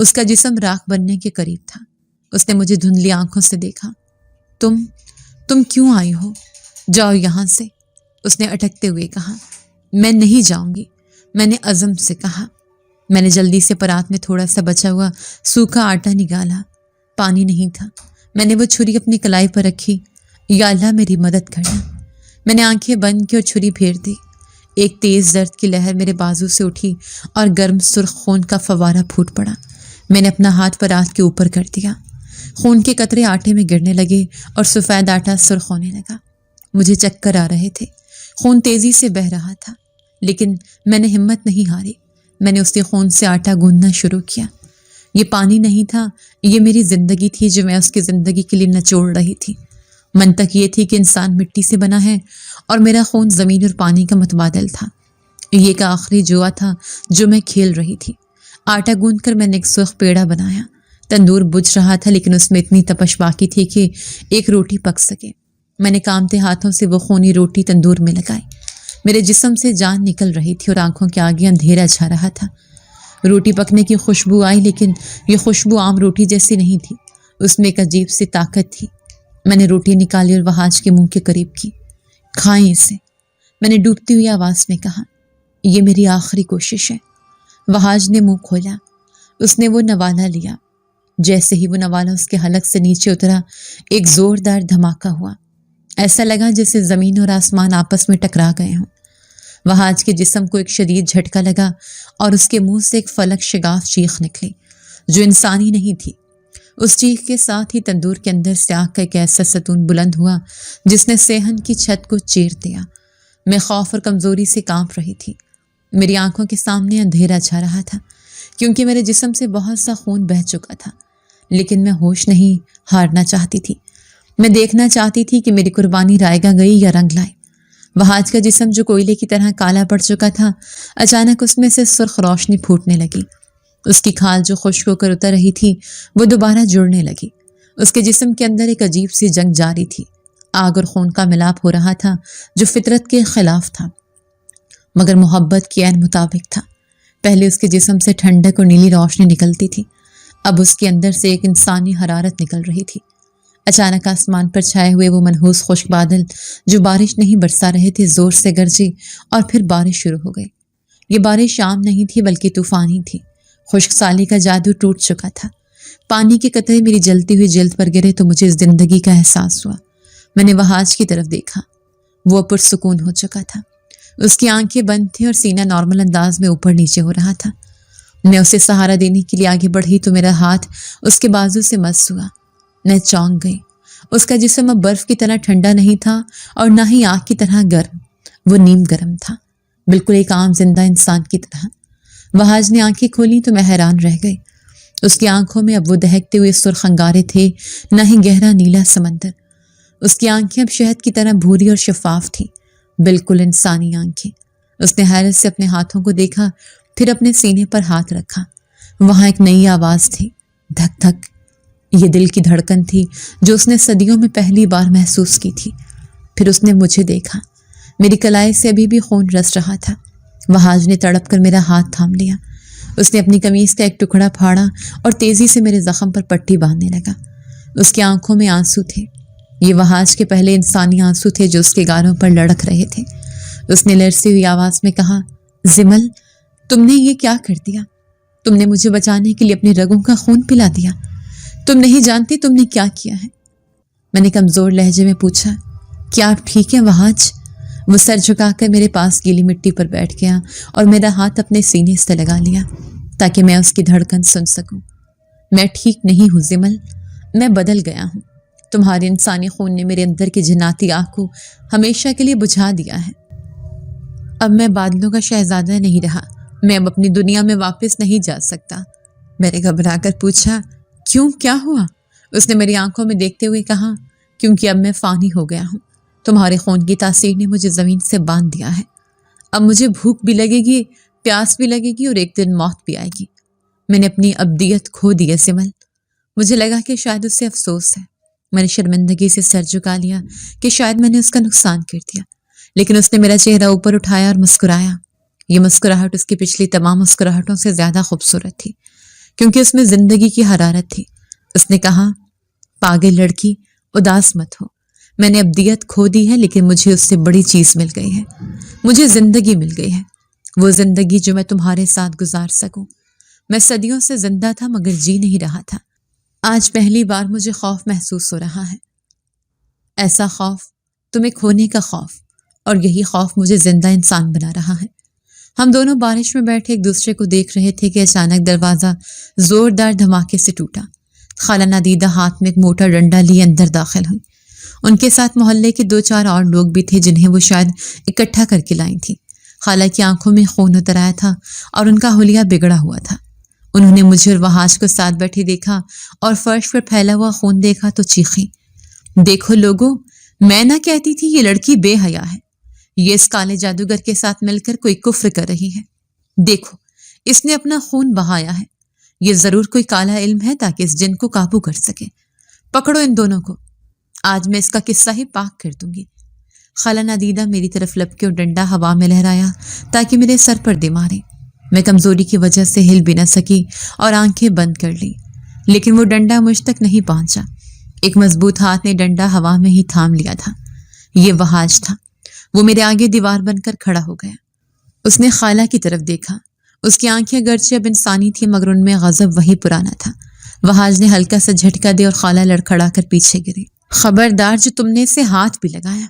اس کا جسم راکھ بننے کے قریب تھا۔ اس نے مجھے دھندلی آنکھوں سے دیکھا۔ تم کیوں آئی ہو؟ جاؤ یہاں سے، اس نے اٹکتے ہوئے کہا۔ میں نہیں جاؤں گی، میں نے عزم سے کہا۔ میں نے جلدی سے پرات میں تھوڑا سا بچا ہوا سوکھا آٹا نکالا۔ پانی نہیں تھا۔ میں نے وہ چھری اپنی کلائی پر رکھی۔ یا اللہ میری مدد کرنا۔ میں نے آنکھیں بند کی اور چھری پھیر دی۔ ایک تیز درد کی لہر میرے بازو سے اٹھی اور گرم سرخ خون کا فوارہ پھوٹ پڑا۔ میں نے اپنا ہاتھ پرات کے اوپر کر دیا۔ خون کے قطرے آٹے میں گرنے لگے اور سفید آٹا سرخ ہونے لگا۔ مجھے چکر آ رہے تھے۔ خون تیزی سے بہہ رہا تھا، لیکن میں نے ہمت نہیں ہاری۔ میں نے اسی خون سے آٹا گوندنا شروع کیا۔ یہ پانی نہیں تھا، یہ میری زندگی تھی جو میں اس کی زندگی کے لیے نچوڑ رہی تھی۔ منطق یہ تھی کہ انسان مٹی سے بنا ہے اور میرا خون زمین اور پانی کا متبادل تھا۔ یہ ایک آخری جوا تھا جو میں کھیل رہی تھی۔ آٹا گوندھ کر میں نے ایک سرخ پیڑا بنایا۔ تندور بجھ رہا تھا، لیکن اس میں اتنی تپش باقی تھی کہ ایک روٹی پک سکے۔ میں نے کامتے ہاتھوں سے وہ خونی روٹی تندور میں لگائی۔ میرے جسم سے جان نکل رہی تھی اور آنکھوں کے آگے اندھیرا چھا رہا تھا۔ روٹی پکنے کی خوشبو آئی، لیکن یہ خوشبو عام روٹی جیسی نہیں تھی۔ اس میں ایک عجیب سی طاقت تھی۔ میں نے روٹی نکالی اور وہاج کے منہ کے قریب کی۔ کھائیں اسے، میں نے ڈوبتی ہوئی آواز میں کہا۔ یہ میری آخری کوشش ہے۔ وہاج نے منہ کھولا۔ اس نے وہ نوالا لیا۔ جیسے ہی وہ نوالا اس کے حلق سے نیچے اترا، ایک زوردار دھماکہ ہوا۔ ایسا لگا جیسے زمین اور آسمان آپس میں ٹکرا گئے ہوں۔ وہاج کے جسم کو ایک شدید جھٹکا لگا اور اس کے منہ سے ایک فلک شگاف چیخ نکلی جو انسانی نہیں تھی۔ اس چیخ کے ساتھ ہی تندور کے اندر سے آگ کا ایک ایسا ستون بلند ہوا جس نے صحن کی چھت کو چیر دیا۔ میں خوف اور کمزوری سے کانپ رہی تھی۔ میری آنکھوں کے سامنے اندھیرا چھا رہا تھا کیونکہ میرے جسم سے بہت سا خون بہہ چکا تھا، لیکن میں ہوش نہیں ہارنا چاہتی تھی۔ میں دیکھنا چاہتی تھی کہ میری قربانی رائگاں گئی یا رنگ لائے۔ وہاج کا جسم جو کوئلے کی طرح کالا پڑ چکا تھا، اچانک اس میں سے سرخ روشنی پھوٹنے لگی۔ اس کی کھال جو خشک ہو کر اتر رہی تھی وہ دوبارہ جڑنے لگی۔ اس کے جسم کے اندر ایک عجیب سی جنگ جاری تھی۔ آگ اور خون کا ملاپ ہو رہا تھا جو فطرت کے خلاف تھا مگر محبت کے عین مطابق تھا۔ پہلے اس کے جسم سے ٹھنڈک اور نیلی روشنی نکلتی تھی، اب اس کے اندر سے ایک انسانی حرارت نکل رہی تھی۔ اچانک آسمان پر چھائے ہوئے وہ منحوس خشک بادل جو بارش نہیں برسا رہے تھے زور سے گرجے اور پھر بارش شروع ہو گئی۔ یہ بارش عام نہیں تھی بلکہ طوفانی تھی۔ خشک سالی کا جادو ٹوٹ چکا تھا۔ پانی کے قطرے میری جلتی ہوئی جلد پر گرے تو مجھے اس زندگی کا احساس ہوا۔ میں نے وہاج کی طرف دیکھا۔ وہ پرسکون ہو چکا تھا۔ اس کی آنکھیں بند تھیں اور سینہ نارمل انداز میں اوپر نیچے ہو رہا تھا۔ میں اسے سہارا دینے کے لیے آگے بڑھی تو میرا ہاتھ اس کے بازو سے مس ہوا۔ میں چونک گئی۔ اس کا جسم اب برف کی طرح ٹھنڈا نہیں تھا اور نہ ہی آگ کی طرح گرم، وہ نیم گرم تھا، بالکل ایک عام زندہ انسان کی طرح۔ وہاج نے آنکھیں کھولی تو میں حیران رہ گئی۔ اس کی آنکھوں میں اب وہ دہکتے ہوئے سرخ انگارے تھے، نہ ہی گہرا نیلا سمندر۔ اس کی آنکھیں اب شہد کی طرح بھوری اور شفاف تھیں، بالکل انسانی آنکھیں۔ اس نے حیرت سے اپنے ہاتھوں کو دیکھا، پھر اپنے سینے پر ہاتھ رکھا۔ وہاں ایک نئی آواز تھی، دھک دھک۔ یہ دل کی دھڑکن تھی جو اس نے صدیوں میں پہلی بار محسوس کی تھی۔ پھر اس نے مجھے دیکھا۔ میری کلائی سے ابھی بھی خون رس رہا تھا۔ وہاج نے تڑپ کر میرا ہاتھ تھام لیا۔ اس نے اپنی قمیص کا ایک ٹکڑا پھاڑا اور تیزی سے میرے زخم پر پٹی باندھنے لگا۔ اس کی آنکھوں میں آنسو تھے۔ یہ وہاج کے پہلے انسانی آنسو تھے جو اس کے گالوں پر لڑک رہے تھے۔ اس نے لرزتی ہوئی آواز میں کہا، زمل، تم نے یہ کیا کر دیا؟ تم نے مجھے بچانے کے لیے اپنے رگوں کا خون پلا دیا۔ تم نہیں جانتی تم نے کیا کیا ہے۔ میں نے کمزور لہجے میں پوچھا، کیا آپ ٹھیک ہیں وہاج؟ وہ سر جھکا کر میرے پاس گیلی مٹی پر بیٹھ گیا اور میرا ہاتھ اپنے سینے سے لگا لیا تاکہ میں اس کی دھڑکن سن سکوں۔ میں ٹھیک نہیں ہوں زمل، میں بدل گیا ہوں۔ تمہارے انسانی خون نے میرے اندر کی جناتی آگ کو ہمیشہ کے لیے بجھا دیا ہے۔ اب میں بادلوں کا شہزادہ نہیں رہا، میں اب اپنی دنیا میں واپس نہیں جا سکتا۔ میں نے گھبرا کر پوچھا، کیوں، کیا ہوا؟ اس نے میری آنکھوں میں دیکھتے ہوئے کہا، کیونکہ اب میں فانی ہو گیا ہوں۔ تمہارے خون کی تاثیر نے مجھے زمین سے باندھ دیا ہے۔ اب مجھے بھوک بھی لگے گی، پیاس بھی لگے گی اور ایک دن موت بھی آئے گی۔ میں نے اپنی ابدیت کھو دی ہے زمل۔ مجھے لگا کہ شاید اس سے افسوس ہے۔ میں نے شرمندگی سے سر جھکا لیا کہ شاید میں نے اس کا نقصان کر دیا، لیکن اس نے میرا چہرہ اوپر اٹھایا اور مسکرایا۔ یہ مسکراہٹ اس کی پچھلی تمام مسکراہٹوں سے زیادہ خوبصورت تھی کیونکہ اس میں زندگی کی حرارت تھی۔ اس نے کہا، پاگل لڑکی، اداس مت ہو، میں نے ابدیت کھو دی ہے لیکن مجھے اس سے بڑی چیز مل گئی ہے، مجھے زندگی مل گئی ہے، وہ زندگی جو میں تمہارے ساتھ گزار سکوں۔ میں صدیوں سے زندہ تھا مگر جی نہیں رہا تھا، آج پہلی بار مجھے خوف محسوس ہو رہا ہے، ایسا خوف، تمہیں کھونے کا خوف، اور یہی خوف مجھے زندہ انسان بنا رہا ہے۔ ہم دونوں بارش میں بیٹھے ایک دوسرے کو دیکھ رہے تھے کہ اچانک دروازہ زوردار دھماکے سے ٹوٹا۔ خالہ نادیدہ ہاتھ میں ایک موٹا ڈنڈا لیے اندر داخل ہوئی۔ ان کے ساتھ محلے کے 2-4 اور لوگ بھی تھے جنہیں وہ شاید اکٹھا کر کے لائی تھی۔ خالہ کی آنکھوں میں خون اتر آیا تھا اور ان کا حلیہ بگڑا ہوا تھا۔ انہوں نے مجھے اور وحاش کو ساتھ بیٹھے دیکھا اور فرش پر پھیلا ہوا خون دیکھا تو چیخیں، دیکھو لوگو، میں نہ کہتی تھی یہ لڑکی بے حیا ہے، یہ اس کالے جادوگر کے ساتھ مل کر کوئی کفر کر رہی ہے۔ دیکھو، اس نے اپنا خون بہایا ہے، یہ ضرور کوئی کالا علم ہے تاکہ اس جن کو قابو کر سکے۔ پکڑو ان دونوں کو، آج میں اس کا قصہ ہی پاک کر دوں گی۔ خالہ نادیدہ میری طرف لپکے اور ڈنڈا ہوا میں لہرایا تاکہ میرے سر پر دے مارے۔ میں کمزوری کی وجہ سے ہل بھی نہ سکی اور آنکھیں بند کر لی، لیکن وہ ڈنڈا مجھ تک نہیں پہنچا۔ ایک مضبوط ہاتھ نے ڈنڈا ہوا میں ہی تھام لیا تھا، یہ وحاش تھا۔ وہ میرے آگے دیوار بن کر کھڑا ہو گیا۔ اس نے خالہ کی طرف دیکھا، اس کی آنکھیں اگرچہ اب انسانی تھی مگر ان میں غضب وہی پرانا تھا۔ وحاش نے ہلکا سا جھٹکا دیا اور خالہ لڑکھڑا کر پیچھے گری۔ خبردار جو تم نے اسے ہاتھ بھی لگایا۔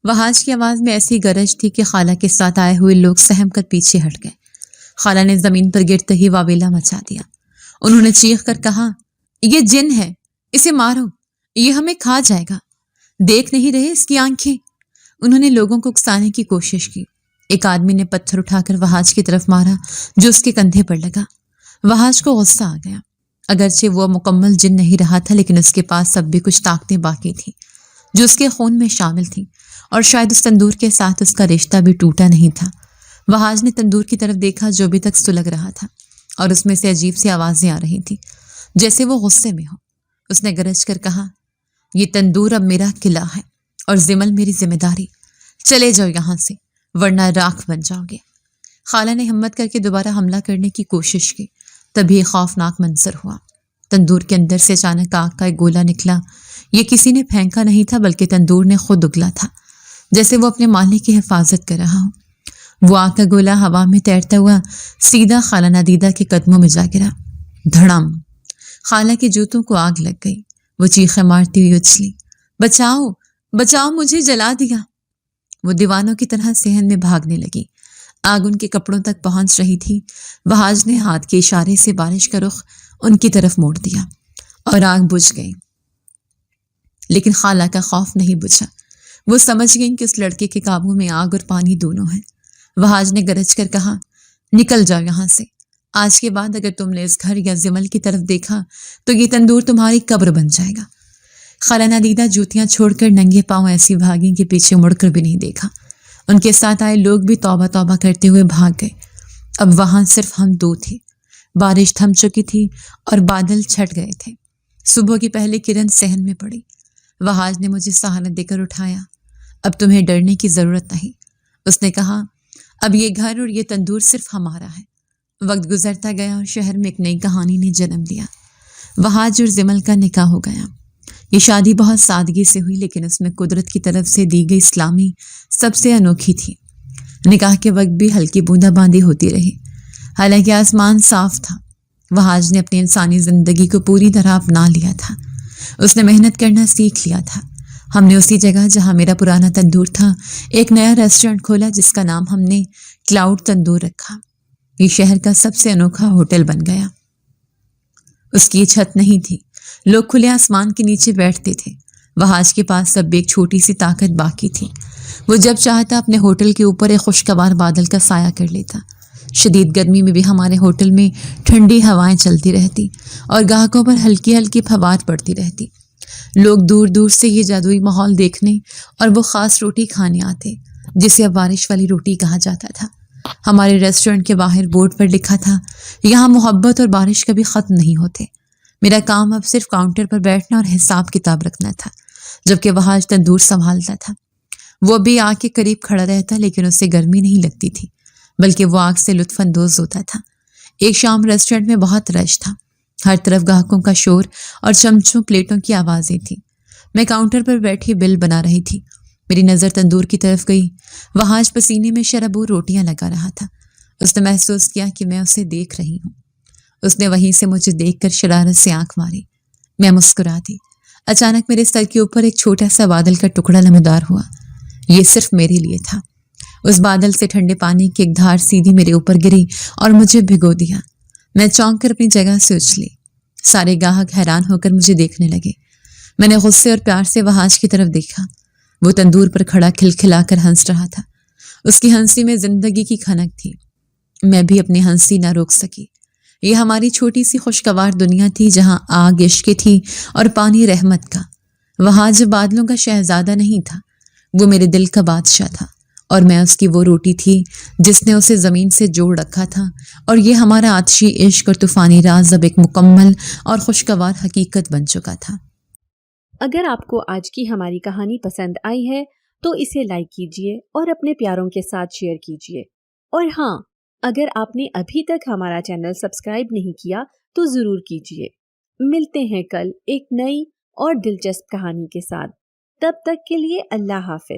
وحاش کی آواز میں ایسی گرج تھی کہ خالہ کے ساتھ آئے ہوئے لوگ سہم کر پیچھے ہٹ گئے۔ خالہ نے زمین پر گرتے ہی واویلا مچا دیا۔ انہوں نے چیخ کر کہا، یہ جن ہے، اسے مارو، یہ ہمیں کھا جائے گا، دیکھ نہیں رہے اس کی آنکھیں۔ انہوں نے لوگوں کو اکسانے کی کوشش کی۔ ایک آدمی نے پتھر اٹھا کر وحاش کی طرف مارا جو اس کے کندھے پر لگا۔ وحاش کو غصہ آ گیا، اگرچہ وہ مکمل جن نہیں رہا تھا لیکن اس کے پاس اب بھی کچھ طاقتیں باقی تھیں جو اس کے خون میں شامل تھیں، اور شاید اس تندور کے ساتھ اس کا رشتہ بھی ٹوٹا نہیں تھا۔ وحاش نے تندور کی طرف دیکھا جو ابھی تک سلگ رہا تھا اور اس میں سے عجیب سی آوازیں آ رہی تھیں جیسے وہ غصے میں ہو۔ اس نے گرج کر کہا، یہ تندور اب میرا قلعہ ہے اور زمل میری ذمہ داری، چلے جاؤ یہاں سے ورنہ راکھ بن جاؤ گے۔ خالہ نے ہمت کر کے دوبارہ حملہ کرنے کی کوشش کی، تبھی ایک خوفناک منظر ہوا۔ تندور کے اندر سے اچانک آگ کا ایک گولا نکلا۔ یہ کسی نے پھینکا نہیں تھا بلکہ تندور نے خود اگلا تھا، جیسے وہ اپنے مالک کی حفاظت کر رہا ہو۔ وہ آگ کا گولا ہوا میں تیرتا ہوا سیدھا خالہ نادیدہ کے قدموں میں جا گرا۔ دھڑم! خالہ کے جوتوں کو آگ لگ گئی۔ وہ چیخیں مارتی ہوئی اچھلی، بچاؤ بچاؤ، مجھے جلا دیا۔ وہ دیوانوں کی طرح صحن میں بھاگنے لگی۔ آگ ان کے کپڑوں تک پہنچ رہی تھی۔ وحاش نے ہاتھ کے اشارے سے بارش کا رخ ان کی طرف موڑ دیا اور آگ بجھ گئی، لیکن خالہ کا خوف نہیں بجھا۔ وہ سمجھ گئیں کہ اس لڑکے کے قابو میں آگ اور پانی دونوں ہیں۔ وحاش نے گرج کر کہا، نکل جاؤ یہاں سے، آج کے بعد اگر تم نے اس گھر یا زمل کی طرف دیکھا تو یہ تندور تمہاری قبر بن جائے گا۔ خالہ نادیدہ جوتیاں چھوڑ کر ننگے پاؤں ایسی بھاگیں کہ پیچھے مڑ کر بھی نہیں دیکھا۔ ان کے ساتھ آئے لوگ بھی توبہ توبہ کرتے ہوئے بھاگ گئے۔ اب وہاں صرف ہم دو تھے۔ بارش تھم چکی تھی اور بادل چھٹ گئے تھے۔ صبح کی پہلی کرن صحن میں پڑی۔ وحاش نے مجھے سہارا دے کر اٹھایا۔ اب تمہیں ڈرنے کی ضرورت نہیں، اس نے کہا، اب یہ گھر اور یہ تندور صرف ہمارا ہے۔ وقت گزرتا گیا اور شہر میں ایک نئی کہانی نے جنم لیا۔ وحاش اور زمل کا نکاح ہو گیا۔ یہ شادی بہت سادگی سے ہوئی لیکن اس میں قدرت کی طرف سے دی گئی اسلامی سب سے انوکھی تھی۔ نکاح کے وقت بھی ہلکی بوندا باندی ہوتی رہی، حالانکہ آسمان صاف تھا۔ وحاش نے اپنی انسانی زندگی کو پوری طرح اپنا لیا تھا۔ اس نے محنت کرنا سیکھ لیا تھا۔ ہم نے اسی جگہ جہاں میرا پرانا تندور تھا ایک نیا ریسٹورنٹ کھولا جس کا نام ہم نے کلاؤڈ تندور رکھا۔ یہ شہر کا سب سے انوکھا ہوٹل بن گیا۔ اس کی چھت نہیں تھی، لوگ کھلے آسمان کے نیچے بیٹھتے تھے۔ وحاش کے پاس اب ایک چھوٹی سی طاقت باقی تھی، وہ جب چاہتا اپنے ہوٹل کے اوپر ایک خوشگوار بادل کا سایہ کر لیتا۔ شدید گرمی میں بھی ہمارے ہوٹل میں ٹھنڈی ہوائیں چلتی رہتی اور گاہکوں پر ہلکی ہلکی پھوار پڑتی رہتی۔ لوگ دور دور سے یہ جادوئی ماحول دیکھنے اور وہ خاص روٹی کھانے آتے جسے اب بارش والی روٹی کہا جاتا تھا۔ ہمارے ریسٹورنٹ کے باہر بورڈ پر لکھا تھا، یہاں محبت اور بارش کبھی ختم نہیں ہوتے۔ میرا کام اب صرف کاؤنٹر پر بیٹھنا اور حساب کتاب رکھنا تھا، جبکہ وحاش تندور سنبھالتا تھا۔ وہ بھی آگ کے قریب کھڑا رہتا لیکن اسے گرمی نہیں لگتی تھی بلکہ وہ آگ سے لطف اندوز ہوتا تھا۔ ایک شام ریسٹورنٹ میں بہت رش تھا، ہر طرف گاہکوں کا شور اور چمچوں پلیٹوں کی آوازیں تھیں۔ میں کاؤنٹر پر بیٹھی بل بنا رہی تھی، میری نظر تندور کی طرف گئی۔ وہاں آج پسینے میں شربور روٹیاں لگا رہا تھا۔ اس نے محسوس کیا کہ میں اسے دیکھ رہی ہوں۔ اس نے وہیں سے مجھے دیکھ کر شرارت سے آنکھ ماری۔ میں مسکرا دی۔ اچانک میرے سر کے اوپر ایک چھوٹا سا بادل کا ٹکڑا نمودار ہوا۔ یہ صرف میرے لیے تھا۔ اس بادل سے ٹھنڈے پانی کی ایک دھار سیدھی میرے اوپر گری اور مجھے بھگو دیا۔ میں چونک کر اپنی جگہ سے اچھلی۔ سارے گاہک حیران ہو کر مجھے دیکھنے لگے۔ میں نے غصے اور پیار سے وہاج کی طرف دیکھا۔ وہ تندور پر کھڑا کھلکھلا کر ہنس رہا تھا۔ اس کی ہنسی میں زندگی کی کھنک تھی۔ میں بھی اپنی ہنسی نہ روک سکی۔ یہ ہماری چھوٹی سی خوشگوار دنیا تھی جہاں آگ عشق تھی اور پانی رحمت کا۔ وہاں جو بادلوں کا شہزادہ نہیں تھا، وہ میرے دل کا بادشاہ تھا، اور میں اس کی وہ روٹی تھی جس نے اسے زمین سے جوڑ رکھا تھا۔ اور یہ ہمارا آتشی عشق اور طوفانی راز اب ایک مکمل اور خوشگوار حقیقت بن چکا تھا۔ اگر آپ کو آج کی ہماری کہانی پسند آئی ہے تو اسے لائک کیجیے اور اپنے پیاروں کے ساتھ شیئر کیجیے، اور ہاں، اگر آپ نے ابھی تک ہمارا چینل سبسکرائب نہیں کیا تو ضرور کیجیے۔ ملتے ہیں کل ایک نئی اور دلچسپ کہانی کے ساتھ، تب تک کے لیے اللہ حافظ۔